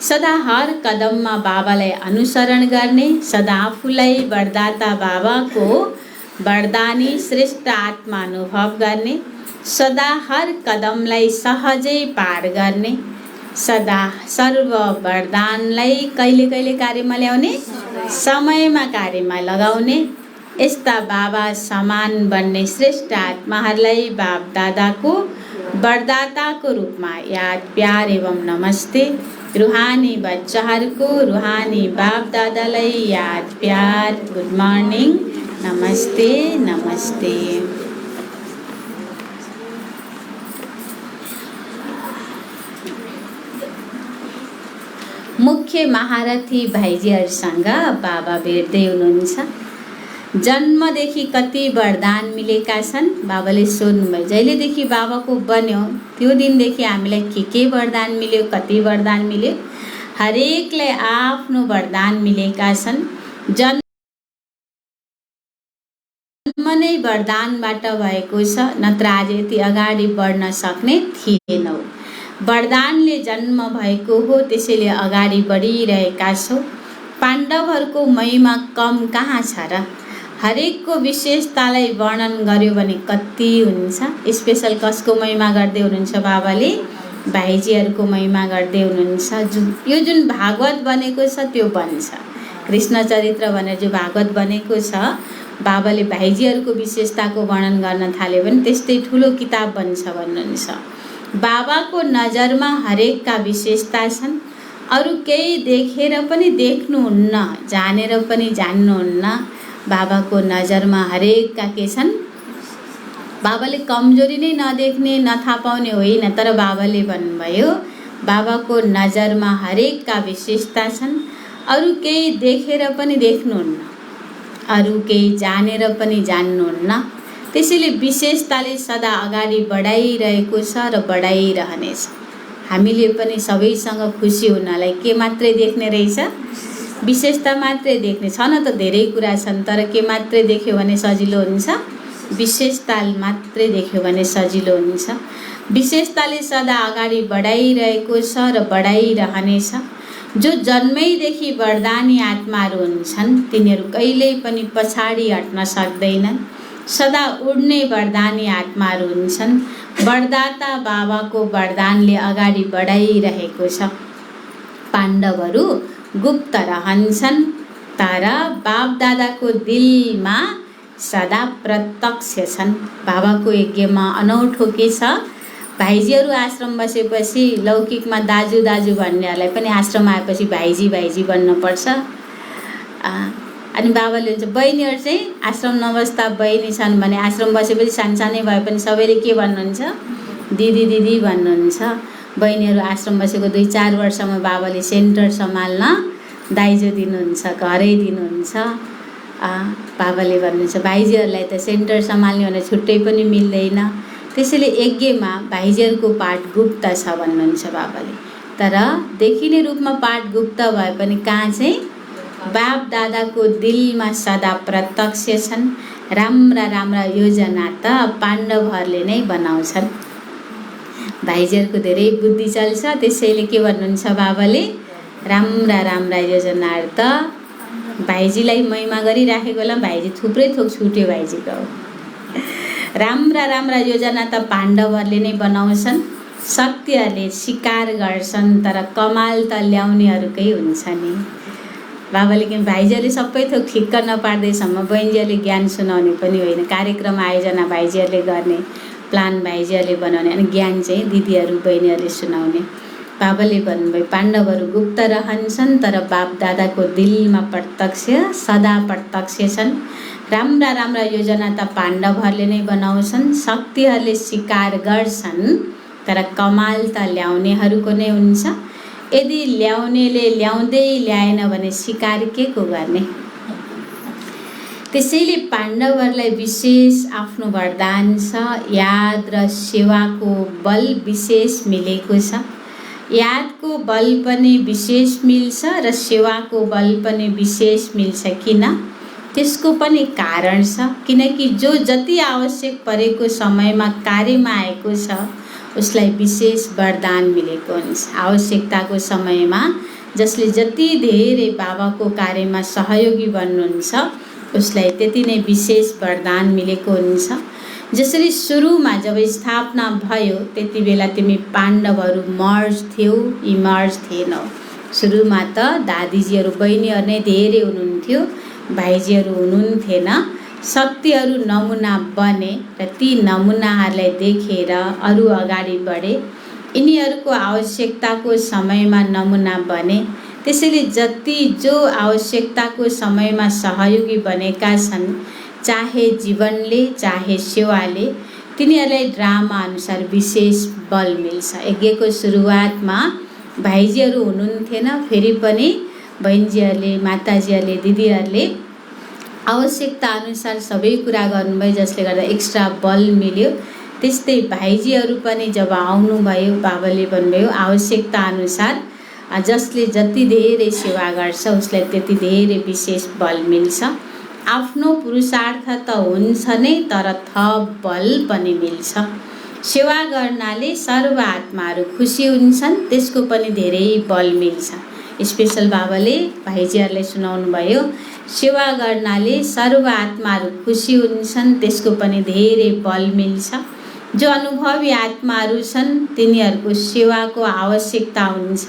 Speaker 2: सदा हर कदममा बाबालाई अनुसरण गर्ने, सदा आफूलाई वरदाता बाबाको वरदानी श्रेष्ठ आत्मा अनुभव गर्ने, सदा हर कदमलाई सहजै पार गर्ने, सदा सर्व वरदानलाई कहिले कहिले कार्यमा ल्याउने, समयमा कार्यमा लगाउने, यस्ता बाबा समान बन्ने श्रेष्ठ आत्माहरूलाई बाप दादाको वरदाताको रूपमा याद प्यार एवं नमस्ते। रुहानी बच्चाहरूको रुहानी बाप दादालाई याद प्यार, गुड मर्निङ, नमस्ते नमस्ते। मुख्य महारथी भाइजीहरूसँग बाबा भेट्दै हुनुहुन्छ। जन्मदेखि कति वरदान मिलेका छन्? बाबाले सोध्नुभयो। जहिलेदेखि बाबाको बन्यो त्यो दिनदेखि हामीलाई के वरदान मिल्यो, कति वरदान मिल्यो? हरेकलाई आफ्नो वरदान मिलेका छन्। जन्म नै वरदानबाट भएको छ, नत्र आज यति अगाडि बढ्न सक्ने थिएनौ। वरदानले जन्म भएको हो, त्यसैले अगाडि बढिरहेका छौ। पाण्डवहरूको महिमा कम कहाँ छ र? हरेकको विशेषतालाई वर्णन गर्यो भने कति हुन्छ। स्पेशल कसको महिमा गर्दै हुनुहुन्छ बाबाले? भाइजीहरूको महिमा गर्दै हुनुहुन्छ। यो जुन भागवत बनेको छ त्यो बन्छ। कृष्ण चरित्र भनेर जो भागवत बनेको छ, बाबाले भाइजीहरूको विशेषताको वर्णन गर्न थाल्यो भने त्यस्तै ठुलो किताब बन्छ भन्नुहुन्छ। बाबाको नजरमा हरेकका विशेषता छन्। अरू केही देखेर पनि देख्नुहुन्न, जानेर पनि जान्नुहुन्न। बाबाको नजरमा हरेकका के छन्? बाबाले कमजोरी नै नदेख्ने, नथाहा पाउने होइन, तर बाबाले भन्नुभयो बाबाको नजरमा हरेकका विशेषता छन्। अरू केही देखेर पनि देख्नुहुन्न, अरू केही जानेर पनि जान्नुहुन्न। त्यसैले विशेषताले सदा अगाडि बढाइरहेको छ र बढाइरहनेछ। हामीले पनि सबैसँग खुसी हुनलाई के मात्रै देख्ने रहेछ? विशेषता मात्रै देख्ने। छ न त धेरै कुरा छन्, तर के मात्रै देख्यो भने सजिलो हुन्छ? विशेषता मात्रै देख्यो भने सजिलो हुन्छ। विशेषताले सदा अगाडि बढाइरहेको छ र बढाइरहनेछ। जो जन्मैदेखि वरदानी आत्माहरू हुन्छन् तिनीहरू कहिल्यै पनि पछाडि हट्न सक्दैनन्। सदा उड्ने वरदानी आत्माहरू हुन्छन्। वरदाता बाबाको वरदानले अगाडि बढाइरहेको छ। पाण्डवहरू गुप्त रहन्छन्, तर बाप दादाको दिलमा सदा प्रत्यक्ष छन्। बाबाको यज्ञमा अनौठो के छ? भाइजीहरू आश्रम बसेपछि लौकिकमा दाजु दाजु भन्नेहरूलाई पनि आश्रम आएपछि भाइजी भाइजी बन्नुपर्छ। अनि बाबाले भन्छ बहिनीहरू चाहिँ आश्रम नबस्दा बहिनी छन् भने आश्रम बसेपछि सानसानै भए पनि सबैले के भन्नुहुन्छ? दिदी दिदी भन्नुहुन्छ। बहिनीहरू आश्रम बसेको 2-4 वर्षमा बाबाले सेन्टर सम्हाल्न दाइजो दिनुहुन्छ, घरै दिनुहुन्छ। बाबाले भन्नुहुन्छ भाइजीहरूलाई त सेन्टर सम्हाल्ने भने छुट्टै पनि मिल्दैन। त्यसैले यज्ञमा भाइजीहरूको पाठ गुप्त छ भन्नुहुन्छ बाबाले। तर देखिने रूपमा पाठ गुप्त भए पनि कहाँ चाहिँ बाप दादाको दिलमा सदा प्रत्यक्ष छन्। राम्रा राम्रा योजना त पाण्डवहरूले नै बनाउँछन्। भाइजीहरूको धेरै बुद्धि चल्छ, त्यसैले के भन्नुहुन्छ बाबाले? राम्रा राम्रा योजनाहरू त भाइजीलाई महिमा गरिराखेको बेला भाइजी थुप्रै थोक छुट्यो भाइजीको। राम्रा राम्रा योजना त पाण्डवहरूले नै बनाउँछन्। शक्तिहरूले स्वीकार गर्छन्, तर कमाल त ल्याउनेहरूकै हुन्छ नि। बाबाले कि भाइजीहरूले सबै थोक ठिक्क नपार्दैसम्म बहिनीजीहरूले ज्ञान सुनाउने पनि होइन। कार्यक्रम आयोजना भाइजीहरूले गर्ने, प्लान भाइजीहरूले बनाउने अनि ज्ञान चाहिँ दिदीहरू बहिनीहरूले सुनाउने। बाबाले भन्नुभयो पाण्डवहरू गुप्त रहन्छन् तर बाप दादाको दिलमा प्रत्यक्ष सदा प्रत्यक्ष छन्। राम्रा राम्रा योजना त पाण्डवहरूले नै बनाउँछन्, शक्तिहरूले स्वीकार गर्छन् तर कमाल त ल्याउनेहरूको नै हुन्छ। यदि ल्याउनेले ल्याउँदै ल्याएन भने स्वीकार के को गर्ने। त्यसैले पाण्डवहरूलाई विशेष आफ्नो वरदान छ, याद र सेवाको बल विशेष मिलेको छ। यादको बल पनि विशेष मिल्छ र सेवाको बल पनि विशेष मिल्छ। किन? त्यसको पनि कारण छ। किनकि जो जति आवश्यक परेको समयमा कार्यमा आएको छ उसलाई विशेष वरदान मिलेको हुन्छ। आवश्यकताको समयमा जसले जति धेरै बाबाको कार्यमा सहयोगी बन्नुहुन्छ उसलाई त्यति नै विशेष वरदान मिलेको हुन्छ। जसरी सुरुमा जब स्थापना भयो त्यति बेला तिमी पाण्डवहरू मर्ज थियौ, इमर्ज थिएनौ। सुरुमा त दादीजीहरू बहिनीहरू नै धेरै हुनुहुन्थ्यो, भाइजीहरू हुनुहुन्थेन। शक्तिहरू नमुना बने र ती नमुनाहरूलाई देखेर अरू अगाडि बढे। यिनीहरूको आवश्यकताको समयमा नमुना बने। त्यसैले जति जो आवश्यकताको समयमा सहयोगी बनेका छन्, चाहे जीवनले चाहे सेवाले, तिनीहरूलाई ड्रामा अनुसार विशेष बल मिल्छ। यज्ञको सुरुवातमा भाइजीहरू हुनुहुन्थेन, फेरि पनि बहिनीजीहरूले, माताजीहरूले, दिदीहरूले आवश्यकता अनुसार सबै कुरा गर्नुभयो जसले गर्दा एक्स्ट्रा बल मिल्यो। त्यस्तै भाइजीहरू पनि जब आउनुभयो बाबाले भन्नुभयो आवश्यकता अनुसार जसले जति धेरै सेवा गर्छ उसलाई त्यति धेरै विशेष बल मिल्छ। आफ्नो पुरुषार्थ त हुन्छ नै तर थप बल पनि मिल्छ। सेवा गर्नाले सर्व आत्माहरू खुसी हुन्छन्, त्यसको पनि धेरै बल मिल्छ। स्पेशल बाबाले भाइजीहरूलाई सुनाउनु भयो सेवा गर्नाले सर्व आत्माहरू खुसी हुन्छन्, त्यसको पनि धेरै बल मिल्छ। जो अनुभवी आत्माहरू छन् तिनीहरूको सेवाको आवश्यकता हुन्छ।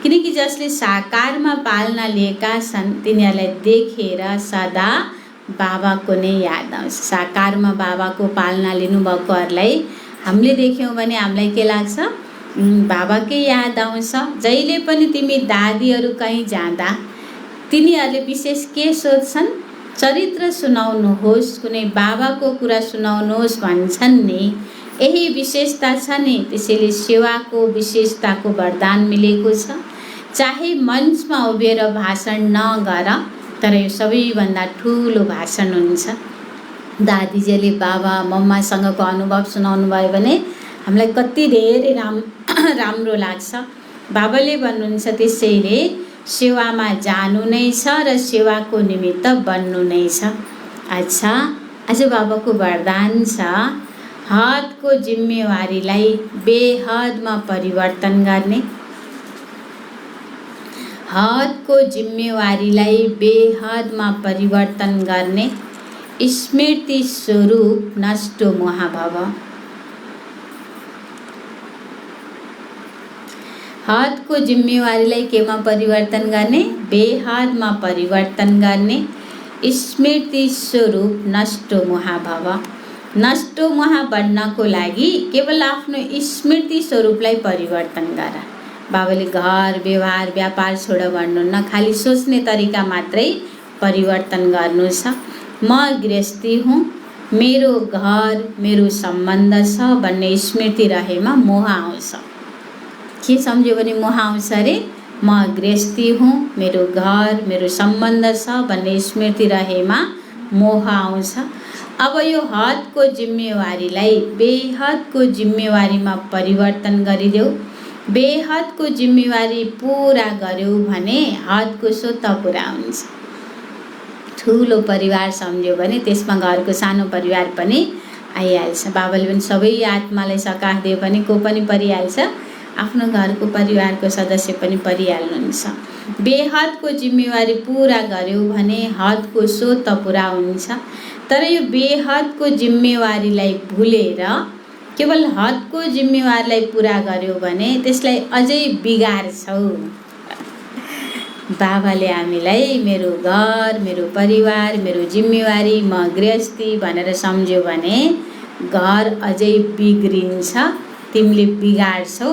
Speaker 2: किनकि जसले साकारमा पालना लिएका छन् तिनीहरूलाई देखेर सदा बाबाको नै याद आउँछ। साकारमा बाबाको पालना लिनुभएकोहरूलाई हामीले देख्यौँ भने हामीलाई के लाग्छ? बाबाकै याद आउँछ। जहिले पनि तिमी दादीहरू कहीँ जाँदा तिनीहरूले विशेष के सोध्छन्? चरित्र सुनाउनुहोस्, कुनै बाबाको कुरा सुनाउनुहोस् भन्छन् नि। यही विशेषता छ नि, त्यसैले सेवाको विशेषताको वरदान मिलेको छ। चाहे मञ्चमा उभिएर भाषण नगर तर यो सबैभन्दा ठुलो भाषण हुन्छ। दादीजीले बाबा मम्मासँगको अनुभव सुनाउनु भयो भने हामीलाई कति धेरै राम्रो लाग्छ। बाबाले भन्नुहुन्छ त्यसैले सेवामा जानु नै छ र सेवाको निमित्त बन्नु नै छ। अच्छा, आज बाबाको वरदान छ हदको जिम्मेवारीलाई बेहदमा परिवर्तन गर्ने। हदको जिम्मेवारीलाई बेहदमा परिवर्तन गर्ने। स्मृति स्वरूप नष्टो महाभव। हदको जिम्मेवारीलाई केमा परिवर्तन गर्ने? बेहदमा परिवर्तन गर्ने। स्मृति स्वरूप नष्टो महाभव। नष्टो महा बन्नको लागि केवल आफ्नो स्मृति स्वरूपलाई परिवर्तन गर। बाबाले घर व्यवहार व्यापार छोड भन्नुहुन्न, खालि सोच्ने तरिका मात्रै परिवर्तन गर्नु छ। म गृहस्थी हुँ, मेरो घर मेरो सम्बन्ध छ भन्ने स्मृति रहेमा मोह आउँछ। के सम्झ्यो भने मोह आउँछ अरे? म गृहस्थी हुँ, मेरो घर मेरो सम्बन्ध छ भन्ने स्मृति रहेमा मोह आउँछ। अब यो हदको जिम्मेवारीलाई बेहदको जिम्मेवारीमा परिवर्तन गरिदेऊ। बेहदको जिम्मेवारी पुरा गर्यौ भने हदको स्वत पुरा हुन्छ। ठुलो परिवार सम्झ्यो भने त्यसमा घरको सानो परिवार पनि आइहाल्छ। बाबाले पनि सबै आत्मालाई सकाश दियो भने को पनि परिहाल्छ, आफ्नो घरको परिवारको सदस्य पनि परिहाल्नुहुन्छ। बेहदको जिम्मेवारी पुरा गर्यौ भने हदको स्वत पुरा हुन्छ। तर यो बेहदको जिम्मेवारीलाई भुलेर केवल हदको जिम्मेवारीलाई पुरा गर्यो भने त्यसलाई अझै बिगार्छौ। बाबाले हामीलाई मेरो घर मेरो परिवार मेरो जिम्मेवारी म गृहस्थी भनेर सम्झ्यो भने घर अझै बिग्रिन्छ, तिमीले बिगाड्छौ,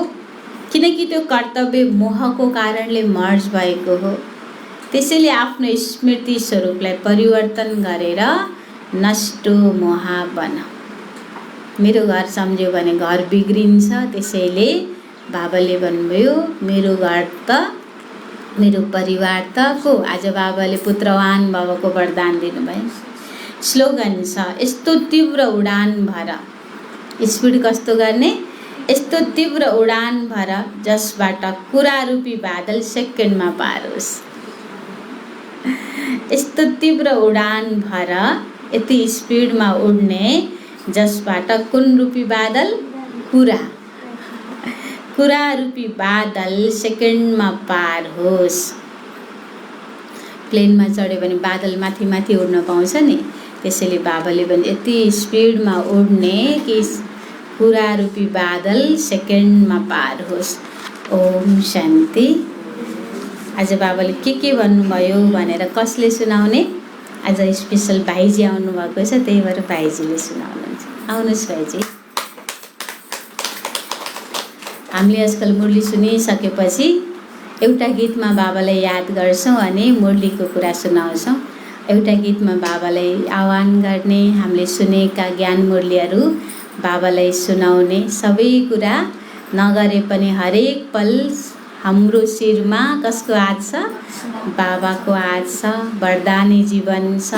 Speaker 2: किनकि त्यो कर्तव्य मोहको कारणले मर्ज भएको हो। त्यसैले आफ्नो स्मृति स्वरूपलाई परिवर्तन गरेर नष्ट मोह बनाऊ। मेरो घर सम्झ्यो भने घर बिग्रिन्छ, त्यसैले बाबाले भन्नुभयो मेरो घर त मेरो परिवार त को। आज बाबाले पुत्रवान बाबाको वरदान दिनुभयो। स्लोगन छ, यस्तो तीव्र उडान भर, स्पिड कस्तो गर्ने, यस्तो तीव्र उडान भर जसबाट कुरा रूपी बादल सेकेन्डमा पार होस्। यस्तो तीव्र उडान भर, यति स्पिडमा उड्ने जसबाट कुन रूपी बादल, कुरा रूपी बादल सेकेन्डमा पार होस्। प्लेनमा चढ्यो भने बादल माथि माथि उड्न पाउँछ नि, त्यसैले बाबाले भने यति स्पिडमा उड्ने कि कुरा रूपी बादल सेकेन्डमा पार होस्। ओम शान्ति। आज बाबाले के भन्नुभयो भनेर कसले सुनाउने? आज स्पेसल भाइजी आउनुभएको छ, त्यही भएर भाइजीले सुनाउनुहुन्छ। आउनुहोस् भाइजी। हामीले आजकल मुरली सुनिसकेपछि एउटा गीतमा बाबालाई याद गर्छौँ अनि मुरलीको कुरा सुनाउँछौँ। एउटा गीतमा बाबालाई आह्वान गर्ने, हामीले सुनेका ज्ञान मुरलीहरू बाबालाई सुनाउने, सबै कुरा नगरे पनि हरेक पल हाम्रो शिरमा कसको हात छ? बाबाको हात छ। वरदानी जीवन छ,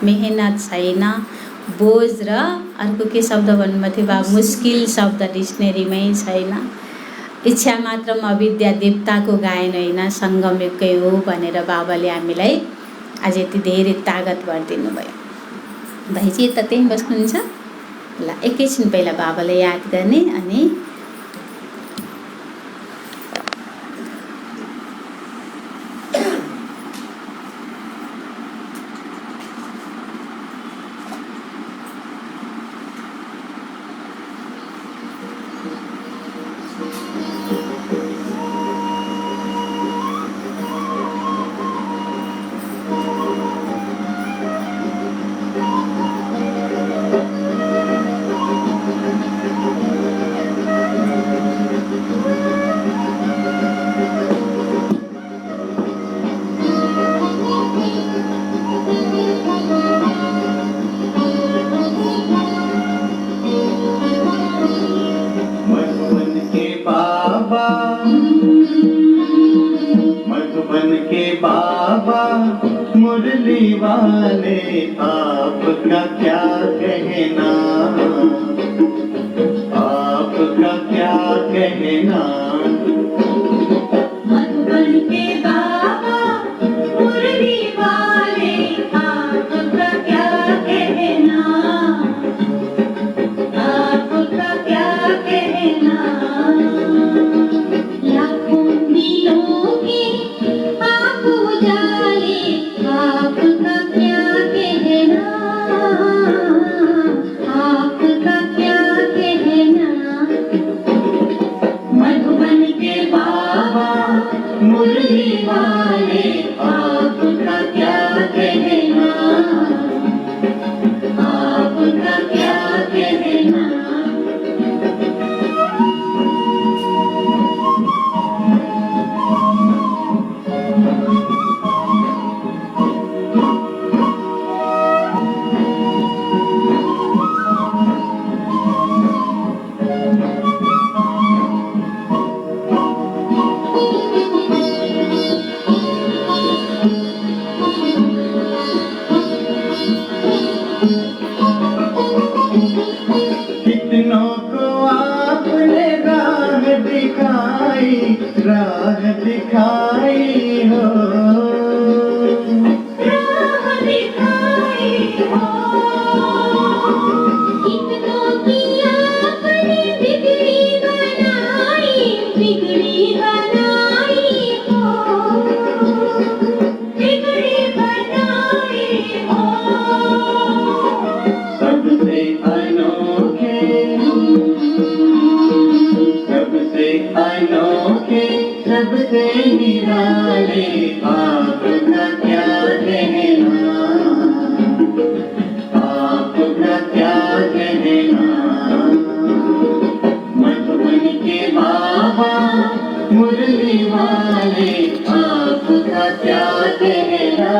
Speaker 2: मेहनत छैन, बोझ र अर्को के शब्द भन्नुभएको थियो बाबा? मुस्किल शब्द डिक्सनेरीमै छैन। इच्छा मात्रमा अविद्या देवताको गायन होइन, सङ्गमयुगकै हो भनेर बाबाले हामीलाई आज यति धेरै तागत भरिदिनु भयो। भाइजी यता त्यहीँ बस्नुहुन्छ? ल एकैछिन पहिला बाबालाई याद गर्ने अनि
Speaker 1: मुरली वाले आपका क्या कहना, आपका क्या कहना। मधुबन के बाबा मुरली वाले आपका क्या कहना, आपका क्या कहना। लाखों दिलों की आप उजाले, आपका क्या कहना, आपका क्या कहना। मधुबन के बाबा मुरली वाले आपका क्या कहना, आपका क्या कहना।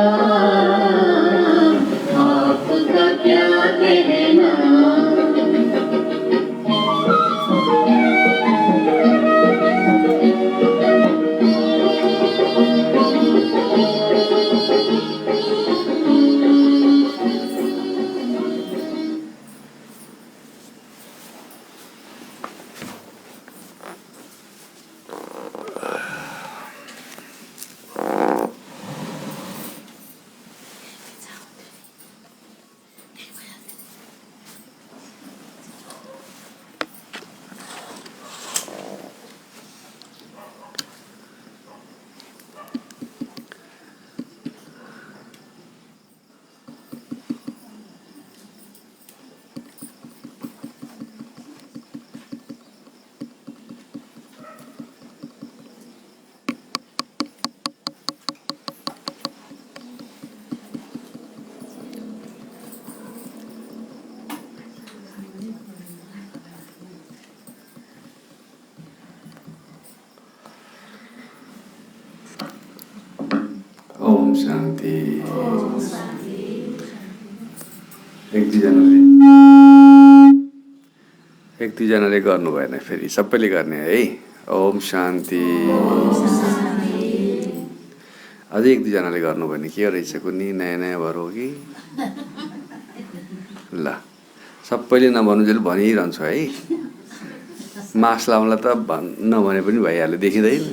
Speaker 1: आपका क्या कहना।
Speaker 3: ओम शान्ति। एक दुईजनाले गर्नु भएन, फेरि सबैले गर्ने है। ओम शान्ति। अझै एक दुईजनाले गर्नु भने के रहेछ कुनै नयाँ नयाँ भएर हो कि? ल सबैले नभन्नुजेल भनिरहन्छु है। मास्क लाउनलाई त नभने पनि भइहाल्यो, देखिँदैन।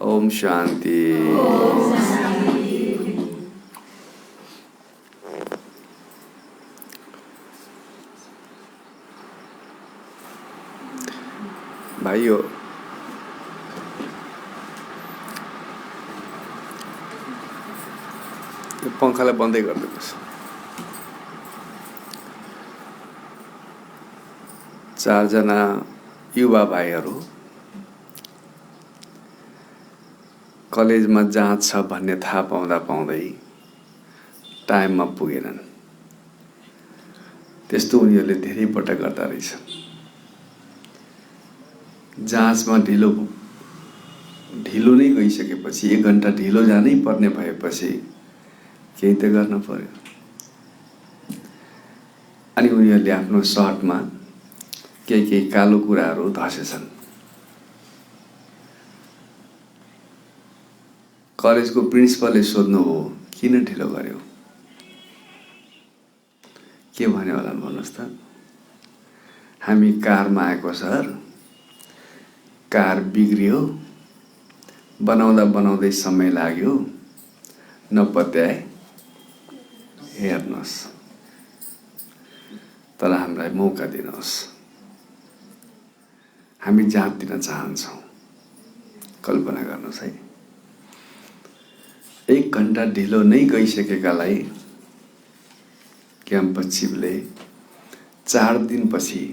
Speaker 3: ओम शान्ति। भाइयो, यो पंखालाई बन्दै गरिदिनुहोस्। चारजना युवा भाइहरू कलेजमा जाँच छ भन्ने थाहा पाउँदा पाउँदै टाइममा पुगेनन्। त्यस्तो उनीहरूले धेरै पटक गर्दा रहेछ। जाँचमा ढिलो नै गइसकेपछि 1 घण्टा ढिलो जानै पर्ने भएपछि केही त गर्न पर्यो। अनि उनीहरूले आफ्नो सर्टमा केही कालो कुराहरू धसेछन्। कलेजको प्रिन्सिपलले सोध्नु हो, किन ढिलो गर्यो? के भन्यो होला भन्नुहोस् त? हामी कारमा आएको सर, कार बिग्रियो, बनाउँदा बनाउँदै समय लाग्यो, नपत्याए, हेर्नुहोस्, तर हामीलाई मौका दिनुहोस्, हामी जाँच दिन चाहन्छौँ। कल्पना गर्नुहोस् है, 1 घण्टा ढिलो नै गइसकेकालाई क्याम्पस चिफले 4 दिनपछि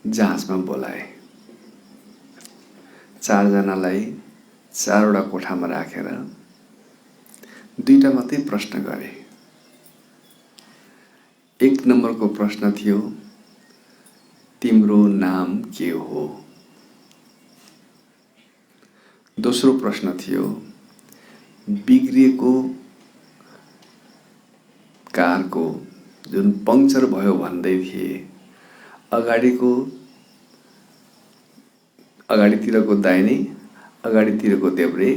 Speaker 3: जाँचमा बोलाए। 4 जनालाई 4वटा कोठामा राखेर 2टा मात्रै प्रश्न गरे। 1 नम्बरको प्रश्न थियो, तिम्रो नाम के हो? दोस्रो प्रश्न थियो, बिग्रिएको कारको जुन पंक्चर भयो भन्दै थिए, अगाडितिरको दाहिने, अगाडितिरको देब्रे,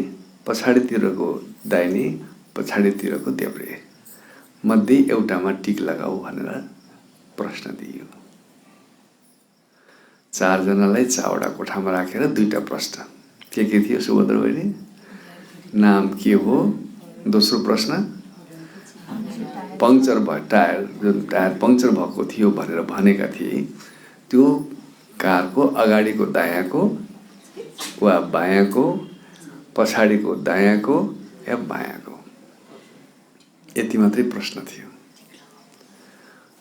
Speaker 3: पछाडितिरको दाहिने, पछाडितिरको देब्रे मध्ये एउटामा टिक लगाऊ भनेर प्रश्न दियो। 4 जनालाई 4वटा कोठामा राखेर 2टा प्रश्न के थियो सुभद्रा बहिनी? नाम के हो? दोस्रो प्रश्न, पंक्चर भयो टायर, जुन टायर पंक्चर भएको थियो भनेर भनेका थिए, त्यो कारको अगाडिको दायाँको वा बायाँको, पछाडिको दायाँको या बायाँको, यति मात्रै प्रश्न थियो।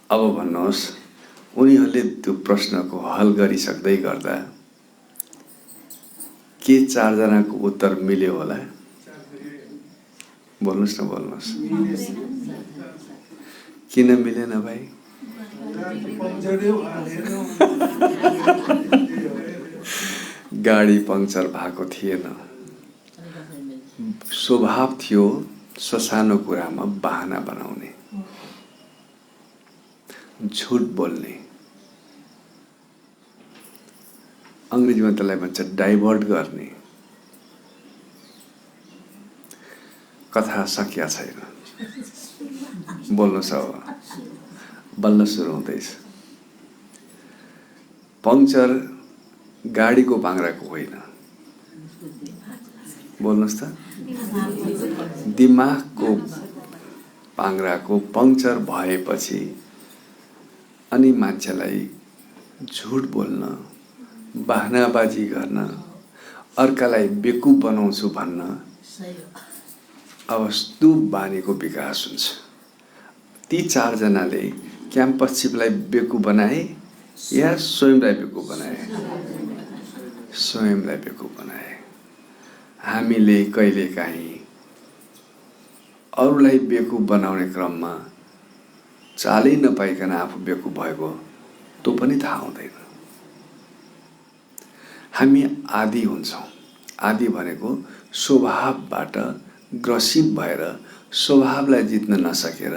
Speaker 3: अब भन्नुहोस्, उनीहरूले त्यो प्रश्नको हल गरिसक्दै गर्दा के 4 जनाको उत्तर मिल्यो होला? बोल्नुहोस् न, बोल्नुहोस्। किन मिलेन भाइ? गाडी पंक्चर भएको थिएन। स्वभाव थियो ससानो कुरामा बहाना बनाउने, झुट बोल्ने। अंग्रेजीमा त्यसलाई भन्छ डाइभर्ट गर्ने। कथा सकिया छैन, बोल्नु छ अब, बल्ल सुरु हुँदैछ। पङ्चर गाडीको पाङ्राको होइन, बोल्नुहोस् त, दिमागको पाङ्राको पङ्चर भएपछि अनि मान्छेलाई झुट बोल्न, बहानाबाजी गर्न, अर्कालाई बेकुफ बनाउँछु भन्न, अब त्यो बानीको विकास हुन्छ। ती चारजनाले क्याम्पस चिफलाई बेकुफ बनाए या स्वयंलाई बेकुफ बनाए? स्वयंलाई बेकुफ बनाए। हामीले कहिलेकाहीँ अरूलाई बेकुफ बनाउने क्रममा चालै नपाइकन आफू बेकुफ भएको त्यो पनि थाहा हुँदैन। हामी आदी हुन्छौँ। आदी भनेको स्वभावबाट ग्रसित भएर स्वभावलाई जित्न नसकेर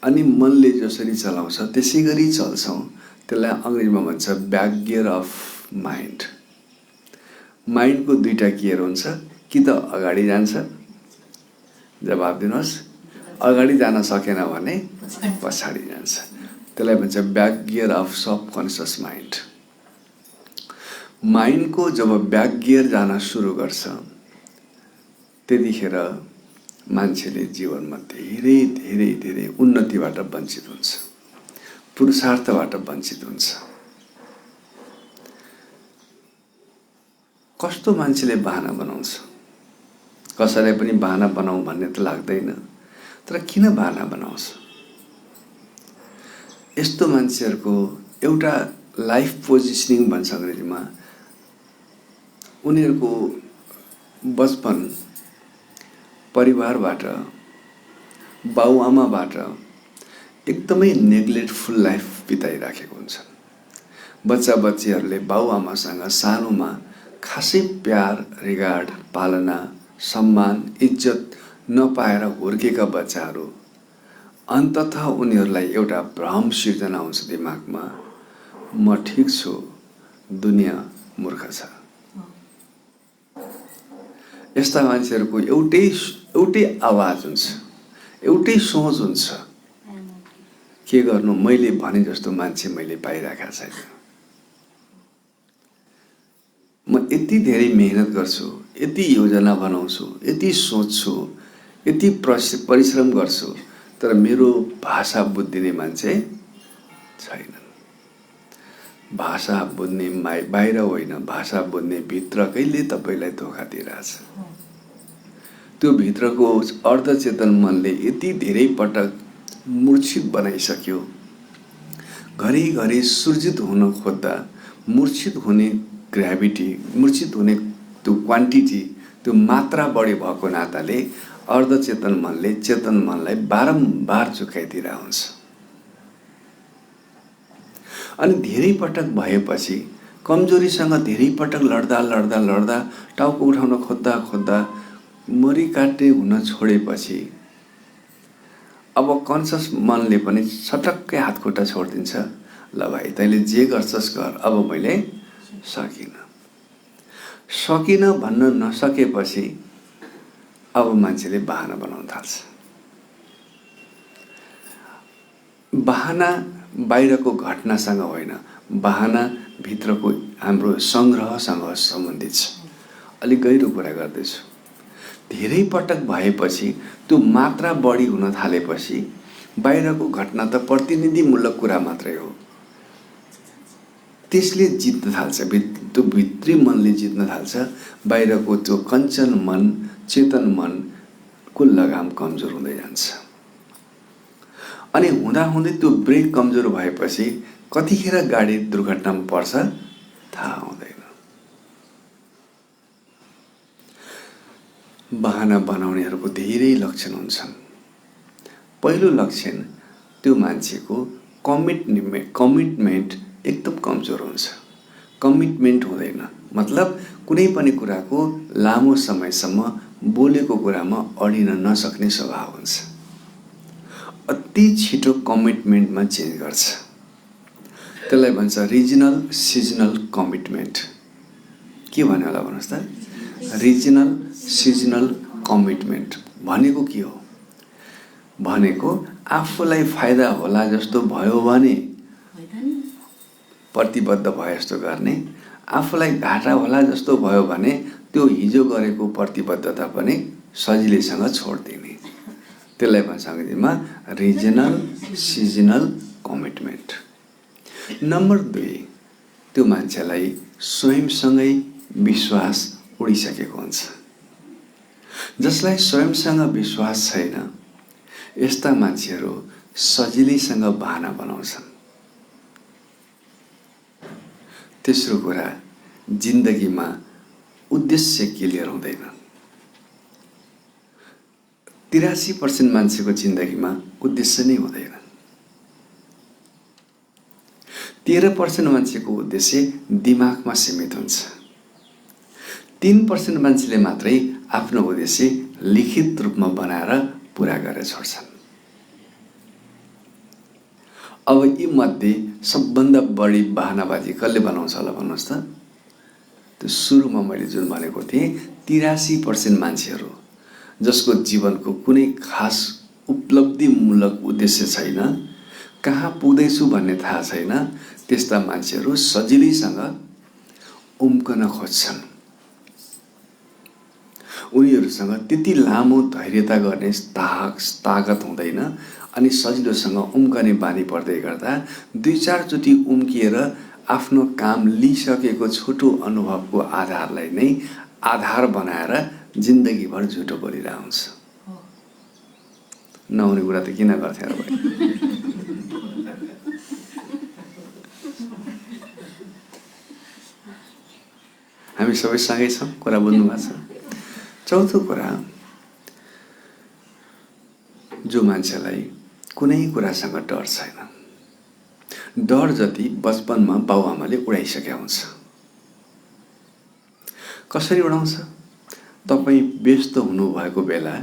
Speaker 3: अनि मनले जसरी चलाउँछ त्यसै गरी चल्छौँ। त्यसलाई अङ्ग्रेजीमा भन्छ ब्याक गियर अफ माइन्ड। माइन्डको दुईटा गियर हुन्छ, कि त अगाडि जान्छ, जवाब दिनुहोस्, अगाडि जान सकेन भने पछाडि जान्छ। त्यसलाई भन्छ back gear of subconscious mind. माइन्डको जब ब्याक गियर जान सुरु गर्छ त्यतिखेर मान्छेले जीवनमा धेरै धेरै धेरै उन्नतिबाट वञ्चित हुन्छ, पुरुषार्थबाट वञ्चित हुन्छ। कस्तो मान्छेले बहाना बनाउँछ? कसैलाई पनि बहाना बनाऊ भन्ने त लाग्दैन, तर किन बहाना बनाउँछ? यस्तो मान्छेहरूको एउटा लाइफ पोजिसनिङ भन्छ अङ्ग्रेजीमा। उनीहरूको बचपन परिवारबाट, बाउआमाबाट एकदमै नेग्लेक्टफुल लाइफ बिताइराखेको हुन्छ। बच्चा बच्चीहरूले बाउआमासँग सानोमा खासै प्यार, रिगार्ड, पालना, सम्मान, इज्जत नपाएर हुर्केका बच्चाहरू अन्ततः उनीहरूलाई एउटा भ्रम सिर्जना हुन्छ दिमागमा, म ठिक छु, दुनियाँ मूर्ख छ। यस्ता मान्छेहरूको एउटै आवाज हुन्छ, एउटै सोच हुन्छ, के गर्नु, मैले भने जस्तो मान्छे मैले पाइरहेको छैन। म यति धेरै मेहनत गर्छु, यति योजना बनाउँछु, यति सोच्छु, यति परिश्रम गर्छु, तर मेरो भाषा बुझ्दिने मान्छे छैनन्। भाषा बुझ्ने बाहिर होइन, भाषा बुझ्ने भित्रकैले तपाईँलाई धोका दिइरहेछ। त्यो भित्रको अर्धचेतन मनले यति धेरै पटक मूर्छित बनाइसक्यो। घरिघरि सुर्जित हुन खोज्दा मूर्छित हुने ग्राभिटी, मूर्छित हुने त्यो क्वान्टिटी, त्यो मात्रा बढी भएको नाताले अर्धचेतन मनले चेतन मनलाई बारम्बार झुकाइदिरहेको हुन्छ। अनि धेरै पटक भएपछि कमजोरीसँग धेरै पटक लड्दा लड्दा लड्दा टाउको उठाउन खोज्दा खोज्दा मरी काट्ने हुन छोडेपछि अब कन्सियस मनले पनि सटक्कै हातखुट्टा छोडिदिन्छ। ल भाइ, तैँले जे गर्छस् गर, अब मैले सकिनँ भन्न नसकेपछि अब मान्छेले बहाना बनाउन थाल्छ। बहाना बाहिरको घटनासँग होइन, बहाना भित्रको हाम्रो सङ्ग्रहसँग सम्बन्धित छ। अलिक गहिरो कुरा गर्दैछु। धेरै पटक भएपछि त्यो मात्रा बढी हुन थालेपछि बाहिरको घटना त प्रतिनिधिमूलक कुरा मात्रै हो, त्यसले जित्न थाल्छ। त्यो भित्री मनले जित्न थाल्छ। बाहिरको त्यो कञ्चन मन, चेतन मनको लगाम कमजोर हुँदै जान्छ। अनि हुँदाहुँदै त्यो ब्रेक कमजोर भएपछि कतिखेर गाडी दुर्घटनामा पर्छ थाहा हुँदैन। बहाना बनाउनेहरूको धेरै लक्षण हुन्छन्। पहिलो लक्षण, त्यो मान्छेको कमिटमेन्ट एकदम कमजोर हुन्छ। कमिटमेन्ट हुँदैन, मतलब कुनै पनि कुराको लामो समयसम्म बोलेको कुरामा अडिन नसक्ने स्वभाव हुन्छ। अति छिटो कमिटमेन्टमा चेन्ज गर्छ। त्यसलाई भन्छ रिजनल सिजनल कमिटमेन्ट। के भन्यो होला भन्नुहोस् त? रिजनल सिजनल कमिटमेन्ट भनेको के हो? भनेको आफूलाई फाइदा होला जस्तो भयो भने प्रतिबद्ध भए जस्तो गर्ने, आफूलाई घाटा होला जस्तो भयो भने त्यो हिजो गरेको प्रतिबद्धता पनि सजिलैसँग छोडिदिने। त्यसलाई भन्छ अङ्ग्रेजीमा रिजनल सिजनल कमिटमेन्ट। नम्बर 2, त्यो मान्छेलाई स्वयंसँगै विश्वास उडिसकेको हुन्छ। जसलाई स्वयंसँग विश्वास छैन, यस्ता मान्छेहरू सजिलैसँग बहाना बनाउँछन्। तेस्रो कुरा, जिन्दगीमा उद्देश्य क्लियर हुँदैन। 83% मान्छेको जिन्दगीमा उद्देश्य नै हुँदैन। 13% मान्छेको उद्देश्य दिमागमा सीमित हुन्छ। 3% मान्छेले मात्रै आफ्नो उद्देश्य लिखित रूपमा बनाएर पुरा गरेर छोड्छन्। अब यी मध्ये सबभन्दा बढी बहानाबाजी कसले बनाउँछ होला भन्नुहोस् त? त्यो सुरुमा मैले जुन भनेको थिएँ 83% मान्छेहरू जसको जीवनको कुनै खास उपलब्धिमूलक उद्देश्य छैन, कहाँ पुग्दैछु भन्ने थाहा छैन, त्यस्ता मान्छेहरू सजिलैसँग उम्कन खोज्छन्। उनीहरूसँग त्यति लामो धैर्यता गर्ने तागत हुँदैन अनि सजिलोसँग उम्कने बानी पर्दै गर्दा 2-4 चोटि उम्किएर आफ्नो काम लिइसकेको छोटो अनुभवको आधारलाई नै आधार बनाएर जिन्दगीभर झुटो बोलिरहेको हुन्छ। नहुने कुरा त किन गर्थे र भाइ? हामी सबै सँगै छौँ, कुरा बुझ्नु भएको छ। चौथो कुरा, जो मान्छेलाई कुनै कुरासँग डर छैन, डर जति बचपनमा बाउआमाले उडाइसकेका हुन्छ। कसरी उडाउँछ? तपाईँ व्यस्त हुनुभएको बेला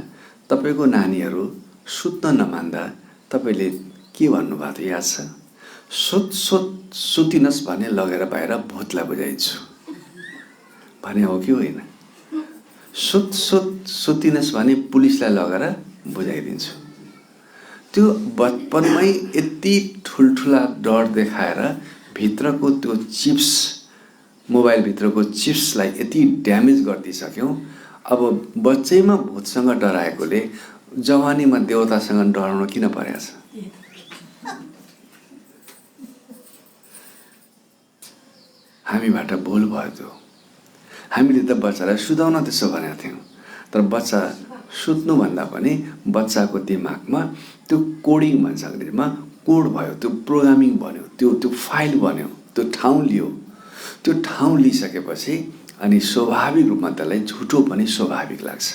Speaker 3: तपाईँको नानीहरू सुत्न नमान्दा तपाईँले के भन्नुभएको थियो याद छ? सुतिनस् भने लगेर बाहिर भूतलाई बुझाइदिन्छु भने हो कि होइन? सुतिनस् भने पुलिसलाई लगेर बुझाइदिन्छु। त्यो बचपनमै यति ठुल्ठुला डर देखाएर भित्रको त्यो चिप्स, मोबाइलभित्रको चिप्सलाई यति ड्यामेज गरिदिइसक्यौँ। अब बच्चैमा भूतसँग डराएकोले जवानीमा देवतासँग डराउन किन परेको छ? हामीबाट भुल भयो त्यो। हामीले त बच्चालाई सुताउन त्यसो भनेको थियौँ, तर बच्चा सुत्नुभन्दा पनि बच्चाको दिमागमा त्यो कोडिङ भन्छ अङ्ग्रेजीमा, कोड भयो, त्यो प्रोग्रामिङ बन्यो, त्यो फाइल बन्यो, त्यो ठाउँ लियो। त्यो ठाउँ लिइसकेपछि अनि स्वाभाविक रूपमा त्यसलाई झुटो पनि स्वाभाविक लाग्छ।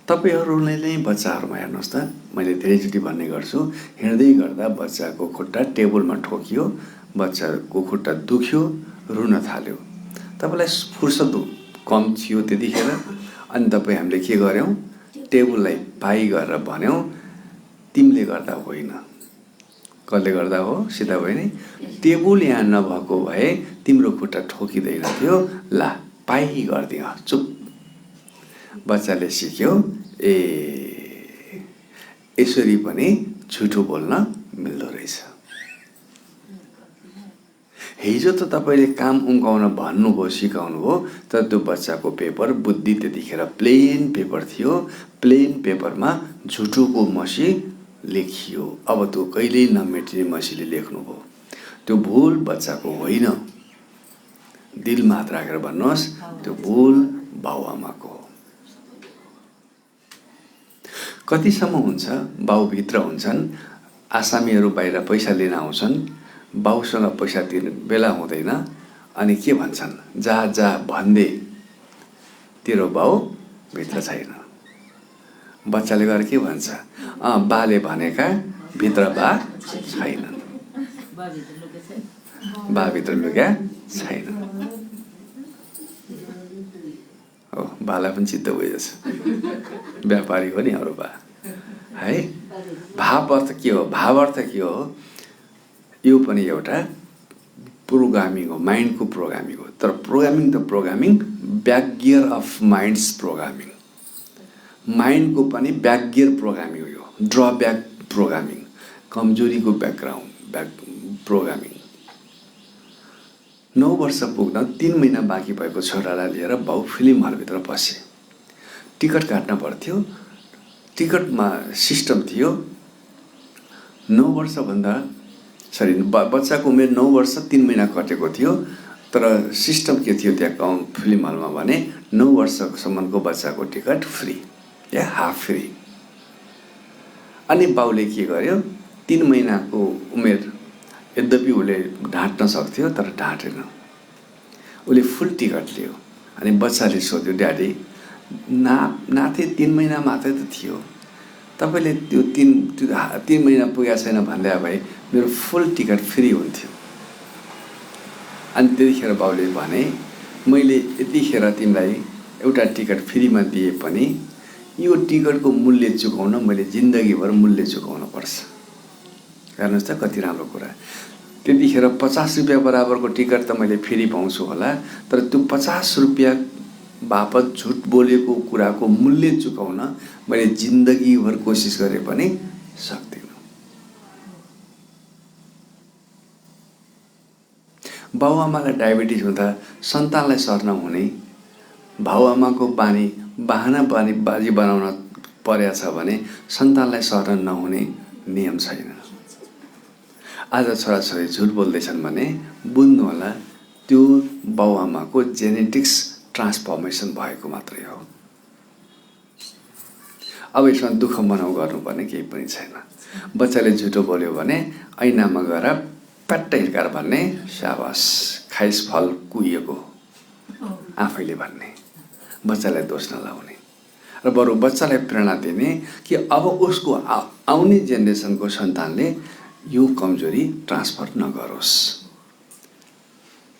Speaker 3: तपाईँहरूले नै बच्चाहरूमा हेर्नुहोस् त, मैले धेरैचोटि भन्ने गर्छु, हिँड्दै गर्दा बच्चाको खुट्टा टेबलमा ठोकियो, बच्चाको खुट्टा दुख्यो, रुन थाल्यो। तपाईँलाई फुर्सद कम थियो त्यतिखेर, अनि हामीले के गर्यौँ? टेबललाई पाइ गरेर भन्यौँ, तिमीले गर्दा होइन। कसले गर्दा हो? सीता बहिनी, टेबल यहाँ नभएको भए तिम्रो खुट्टा ठोकिँदैन थियो, ला पाइ गरिदियो, चुप। बच्चाले सिक्यो, ए यसरी पनि झुटो बोल्न मिल्दो रहेछ। हिजो त तपाईँले काम उम्काउन भन्नुभयो, सिकाउनुभयो, तर त्यो बच्चाको पेपर बुद्धि त्यतिखेर प्लेन पेपर थियो, प्लेन पेपरमा झुटोको मसी लेखियो। अब त्यो कहिल्यै नमेटिने मसीले लेख्नुभयो। त्यो भुल बच्चाको होइन, दिलमा हात राखेर भन्नुहोस्, त्यो भुल बाउआमाको हो। कतिसम्म हुन्छ? बाउभित्र हुन्छन्, आसामीहरू बाहिर पैसा लिन आउँछन्, बाउसँग पैसा तिर्ने बेला हुँदैन, अनि के भन्छन्? जा जा भन्दे तेरो बाउ भित्र छैन। बच्चाले गएर के भन्छ? बाले भनेका भित्र बा छैनन्, बा भित्र लुगा छैन। हो बाला पनि चित्त गइएछ व्यापारी हो नि हाम्रो बा है। भाव अर्थ के हो? भाव अर्थ के हो? यो पनि एउटा प्रोग्रामिङ हो, माइन्डको प्रोग्रामिङ हो। तर प्रोग्रामिङ त programming, back gear of minds programming. माइन्डको पनि ब्याक गियर प्रोग्रामिङ हो, यो ड्रब्याक प्रोग्रामिङ, कमजोरीको ब्याकग्राउन्ड ब्याक प्रोग्रामिङ। 9 वर्ष पुग्न 3 महिना बाँकी भएको छोरालाई लिएर बाउ फिल्म हलभित्र पसे। टिकट काट्न पर्थ्यो। टिकटमा सिस्टम थियो 9 वर्षभन्दा सरी बच्चाको उमेर 9 वर्ष 3 महिना कटेको थियो। तर सिस्टम के थियो त्यहाँ फिल्म हलमा भने 9 वर्षसम्मको बच्चाको टिकट फ्री या हाफ फ्री। अनि बाउले के गर्यो 3 महिनाको उमेर यद्यपि उसले ढाँट्न सक्थ्यो तर ढाँटेन। उसले फुल टिकट लियो। अनि बच्चाले सोध्यो ड्याडी नाथे 3 महिना मात्रै त थियो, तपाईँले त्यो 3 महिना पुगेको छैन भन्दा भए मेरो फुल टिकट फ्री हुन्थ्यो। अनि त्यतिखेर बाउले भने मैले यतिखेर तिमीलाई एउटा टिकट फ्रीमा दिए पनि यो टिकटको मूल्य चुकाउन मैले जिन्दगीभर मूल्य चुकाउन पर्छ। हेर्नुहोस् त कति राम्रो कुरा। त्यतिखेर 50 रुपियाँ बराबरको टिकट त मैले फ्री पाउँछु होला, तर त्यो 50 रुपियाँ बापत झुट बोलेको कुराको मूल्य चुकाउन मैले जिन्दगीभर कोसिस गरे पनि सक्दिनँ। बाउआमालाई डायबिटिज हुँदा सन्तानलाई सर्न हुने, बाउआमाको बाहना बाजी बनाउन परेछ भने सन्तानलाई सर्न नहुने नियम छैन। आज छोराछोरी झुट बोल्दैछन् भने बुझ्नु होला त्यो बाउआमाको जेनेटिक्स ट्रान्सफर्मेसन भएको मात्रै हो। अब यसमा दुःख मनाउ गर्नुपर्ने केही पनि छैन। बच्चाले झुटो बोल्यो भने ऐनामा गएर प्याट्ट हिर्काएर भन्ने शाबास खाइस फल कुहिएको आफैले भन्ने, बच्चालाई दोष नलाउने र बरु बच्चालाई प्रेरणा दिने कि अब उसको आउने जेनेरेसनको सन्तानले यो कमजोरी ट्रान्सफर नगरोस्।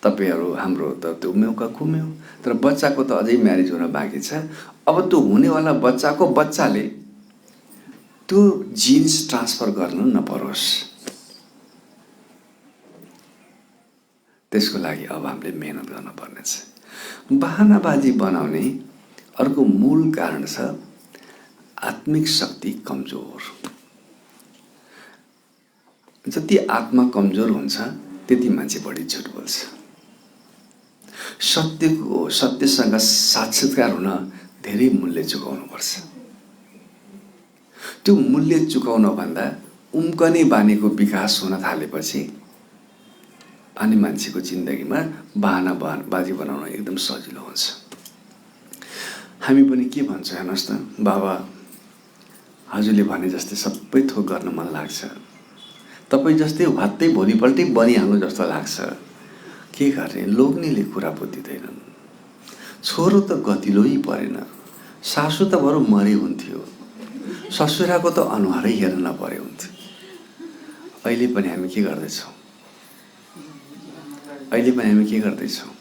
Speaker 3: तपाईँहरू हाम्रो त त्यो मौका गुम्यो, तर बच्चाको त अझै म्यारेज हुन बाँकी छ। अब त्यो हुनेवाला बच्चाको बच्चाले त्यो जिन्स ट्रान्सफर गर्नु नपरोस्, त्यसको लागि अब हामीले मेहनत गर्नुपर्नेछ। बहानाबाजी बनाउने अर्को मूल कारण छ आत्मिक शक्ति कमजोर। जति आत्मा कमजोर हुन्छ त्यति मान्छे बढी झुट बोल्छ। सत्यसँग साक्षात्कार हुन धेरै मूल्य चुकाउनुपर्छ। त्यो मूल्य चुकाउन भन्दा उम्कने बानीको विकास हुन थालेपछि अनि मान्छेको जिन्दगीमा बहानाबाजी बनाउन एकदम सजिलो हुन्छ। हामी पनि के भन्छौँ हेर्नुहोस् त, बाबा हजुरले भने जस्तै सबै थोक गर्न मन लाग्छ, तपाईँ जस्तै भत्तै भोलिपल्टै बनिहाल्नु जस्तो लाग्छ, के गर्ने लोग्नेले कुरा बुझिँदैनन्। छोरो त गतिलोई परेन, सासू त बरु मरे हुन्थ्यो, ससुराको त अनुहारै हेर्न नपरे हुन्थ्यो। अहिले पनि हामी के गर्दैछौँ?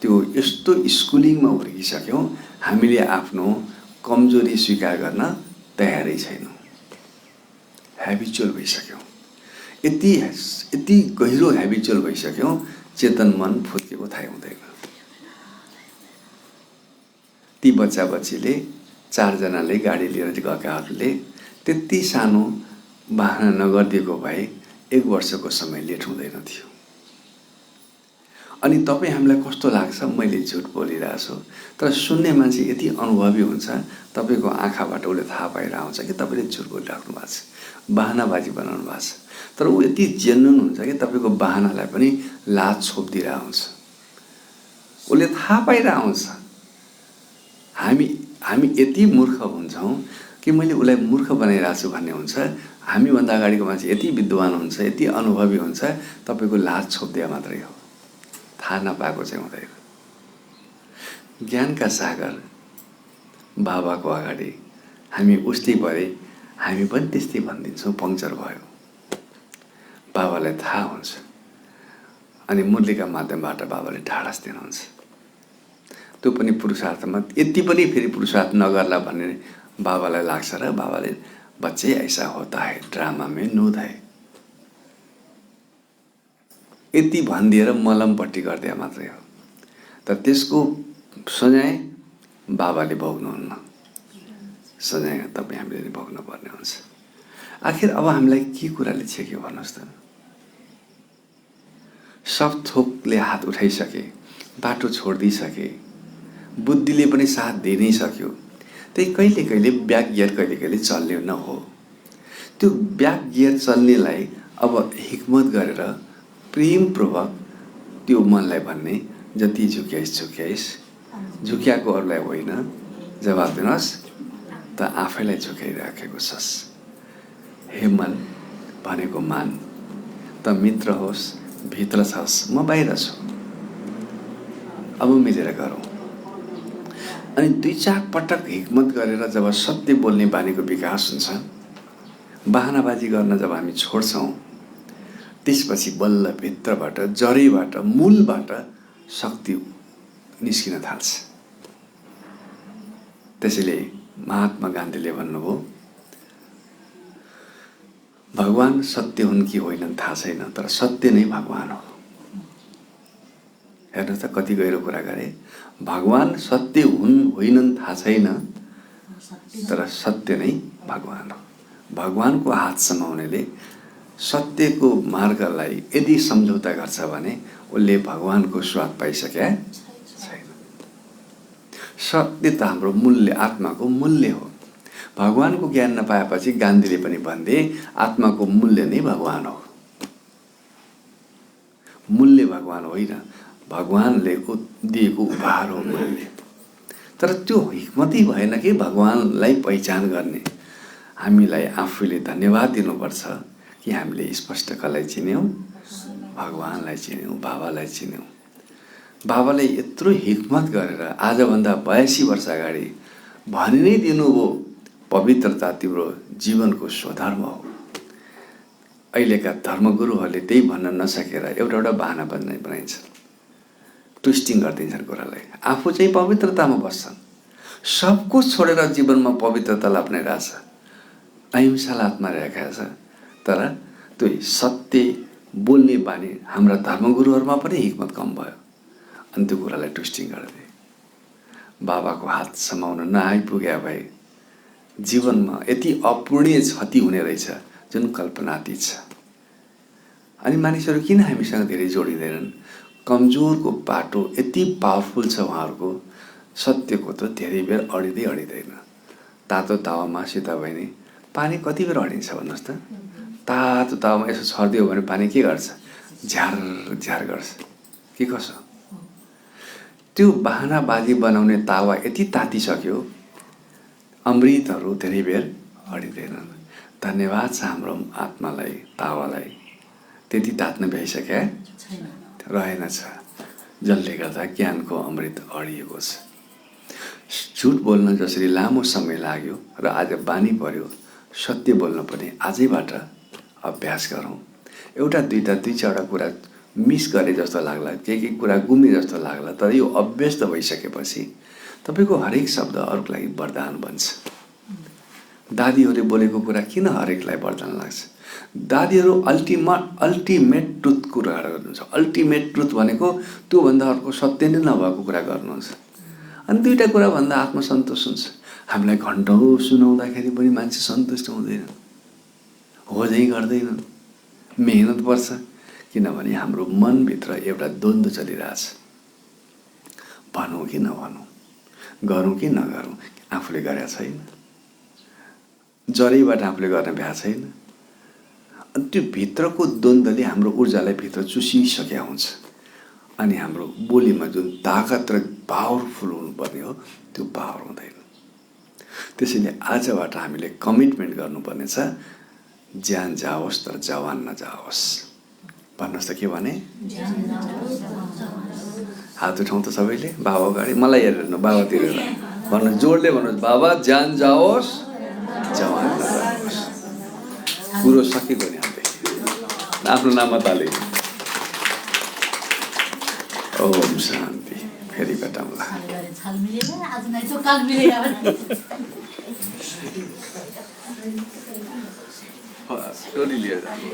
Speaker 3: त्यो यस्तो स्कुलिङमा हुर्किसक्यौँ हामीले आफ्नो कमजोरी स्वीकार गर्न तयारै छैनौँ। ह्याबिचुअल भइसक्यौँ, यति गहिरो ह्याबिचुअल भइसक्यौँ चेतन मन फुत्केको थाहै हुँदैन। ती बच्चाबच्चीले 4 जनाले गाडी लिएर गएकाहरूले त्यति सानो बहाना नगरिदिएको भए 1 वर्षको समय लेट हुँदैन थियो। अनि तपाईँ हामीलाई कस्तो लाग्छ मैले झुट बोलिरहेको छु, तर सुन्ने मान्छे यति अनुभवी हुन्छ तपाईँको आँखाबाट उसले थाहा पाएर आउँछ कि तपाईँले झुट बोलिराख्नु भएको छ, बहानाबाजी बनाउनु भएको छ। तर ऊ यति जेन्युन हुन्छ कि तपाईँको बहानालाई पनि लाज छोपिदिएर आउँछ, उसले थाहा पाएर आउँछ। हामी यति मूर्ख हुन्छौँ कि मैले उसलाई मूर्ख बनाइरहेको छु भन्ने हुन्छ। हामीभन्दा अगाडिको मान्छे यति विद्वान हुन्छ, यति अनुभवी हुन्छ, तपाईँको लाज छोपिदिया मात्रै हो, थाहा नपाएको चाहिँ हुँदैन। ज्ञानका सागर बाबाको अगाडि हामी उस्तै भए हामी पनि त्यस्तै भनिदिन्छौँ, पङ्क्चर भयो। बाबालाई थाहा हुन्छ अनि मुरलीका माध्यमबाट बाबाले ढाडस दिनुहुन्छ। त्यो पनि पुरुषार्थमा यति पनि फेरि पुरुषार्थ नगर्ला भन्ने बाबालाई लाग्छ र बाबाले बच्चे ऐसा होता है ड्रामा में नूद है यति भनिदिएर मलमपट्टि गरिदिए मात्रै हो। तर त्यसको सजाय बाबाले भोग्नुहुन्न, सजाय तपाईँ हामीले भोग्नु पर्ने हुन्छ। आखिर अब हामीलाई के कुराले छेक्यो भन्नुहोस् त? सब थोकले हात उठाइसके, बाटो छोडिदिइसके, बुद्धिले पनि साथ दिइ नै सक्यो। त्यही कहिले कहिले ब्याक गियर कहिले कहिले चल्ने न हो। त्यो ब्याक गियर चल्नेलाई अब हिक्मत गरेर प्रेमपूर्वक त्यो मनलाई भन्ने जति झुक्याइस झुक्याइस, झुक्याएको अरूलाई होइन, जवाब दिनुहोस् त आफैलाई झुक्याइराखेको छस्। हे मन भनेको मान, त मित्र होस् भित्र छस्, म बाहिर छु, अब मिलेर गरौँ। अनि 2-4 पटक हिक्मत गरेर जब सत्य बोल्ने बानीको विकास हुन्छ, बहानाबाजी गर्न जब हामी छोड्छौँ, त्यसपछि बल्ल भित्रबाट, जरैबाट, मूलबाट शक्ति निस्किन थाल्छ। त्यसैले महात्मा गान्धीले भन्नुभयो, भगवान सत्य हुन् कि होइनन् थाहा छैन, तर सत्य नै भगवान हो। हेर्नुहोस् त कति गहिरो कुरा गरे। भगवान सत्य हुन् होइनन् थाहा छैन, तर सत्य नै भगवान हो। भगवानको हात समाउनेले सत्यको मार्गलाई यदि सम्झौता गर्छ भने उसले भगवानको स्वाद पाइसके छैन। सत्य त हाम्रो मूल्य, आत्माको मूल्य हो। भगवानको ज्ञान नपाएपछि गान्धीले पनि भन्थे आत्माको मूल्य नै भगवान हो। मूल्य भगवान होइन, भगवानले दिएको उपहार हो मूल्य। तर त्यो हिक्मती भएन कि भगवानलाई पहिचान गर्ने। हामीलाई आफूले धन्यवाद दिनुपर्छ कि हामीले स्पष्ट कसलाई चिन्यौँ? भगवानलाई चिन्यौँ, बाबालाई चिन्यौँ। बाबाले यत्रो हिक्मत गरेर आजभन्दा 82 वर्ष अगाडि भनि नै दिनुभयो, पवित्रता तिम्रो जीवनको स्वधर्म हो। अहिलेका धर्मगुरुहरूले त्यही भन्न नसकेर एउटा बहाना बनाइन्छ, ट्विस्टिङ गरिदिन्छन् कुरालाई। आफू चाहिँ पवित्रतामा बस्छन्, सब कुछ छोडेर जीवनमा पवित्रतालाई अपनाइरहेछ, अहिंसालाई अपनाइरहेका छ। तर त्यो सत्य बोल्ने बानी हाम्रा धर्मगुरुहरूमा पनि हिक्मत कम भयो, अनि त्यो कुरालाई ट्विस्टिङ गरिदिए। बाबाको हात समाउन नआइपुग्या भए जीवनमा यति अपूर्णीय क्षति हुने रहेछ जुन कल्पनातीत छ। अनि मानिसहरू किन हामीसँग धेरै जोडिँदैनन्? कमजोरको बाटो यति पावरफुल छ उहाँहरूको, सत्यको त धेरै बेर अडिँदैन। तातो तावामा सीता बहिनी पानी कति बेर अडिन्छ भन्नुहोस् त? तातो तावामा यसो छरिदियो भने पानी के गर्छ? झ्यार झ्यार गर्छ के कसो? त्यो बहानाबाजी बनाउने तावा यति तातिसक्यो, अमृतहरू धेरै बेर अडिँदैनन्। धन्यवाद छ हाम्रो आत्मालाई, तावालाई, त्यति तात्न भ्याइसक्या रहेनछ, जसले गर्दा ज्ञानको अमृत अडिएको छ। झुट बोल्न जसरी लामो समय लाग्यो र आज बानी पर्यो, सत्य बोल्न पनि आजैबाट अभ्यास गरौँ। एउटा दुईवटा 2-4वटा कुरा मिस गरे जस्तो लाग्ला, के कुरा गुमे जस्तो लाग्ला, तर यो अभ्यस्त भइसकेपछि तपाईँको हरेक शब्द अरूको लागि वरदान बन्छ। दादीहरूले बोलेको कुरा किन हरेकलाई वरदान लाग्छ? दादीहरू अल्टिमेट ट्रुथ कुरा गर्नुहुन्छ। अल्टिमेट ट्रुथ भनेको त्योभन्दा अर्को सत्य नै नभएको कुरा गर्नुहुन्छ। अनि 2टा कुरा भन्दा आत्मसन्तोष हुन्छ। हामीलाई घन्टौँ सुनाउँदाखेरि पनि मान्छे सन्तुष्ट हुँदैन, होजै गर्दैनन्, मेहनत पर्छ, किनभने हाम्रो मनभित्र एउटा द्वन्द्व चलिरहेछ। भनौँ कि नभनौँ, गरौँ कि नगरौँ, आफूले गरेका छैन, जरैबाट आफूले गर्न भ्या छैन। अनि त्यो भित्रको द्वन्द्वले हाम्रो ऊर्जालाई भित्र चुसिसकेका हुन्छ। अनि हाम्रो बोलीमा जुन ताकत र पावरफुल हुनुपर्ने हो त्यो पावर हुँदैन। त्यसैले आजबाट हामीले कमिटमेन्ट गर्नुपर्ने छ, ज्यान जाओस् तर जवान नजाओस्। भन्नुहोस् त के भने? हात उठाउँ त सबैले बाबा अगाडि, मलाई हेरेर न, बाबातिर भन्नुहोस्, जोडले भन्नुहोस्, बाबा ज्यान जाओस् जवान नजाओस्। कुरो सकेको नि हाम्रो आफ्नो नाममा ताले। ओम शान्ति। फेरि भेटौँला।
Speaker 4: छाल मिलेन आज नै तो काल मिलेगा
Speaker 3: टोली लिएर जानु।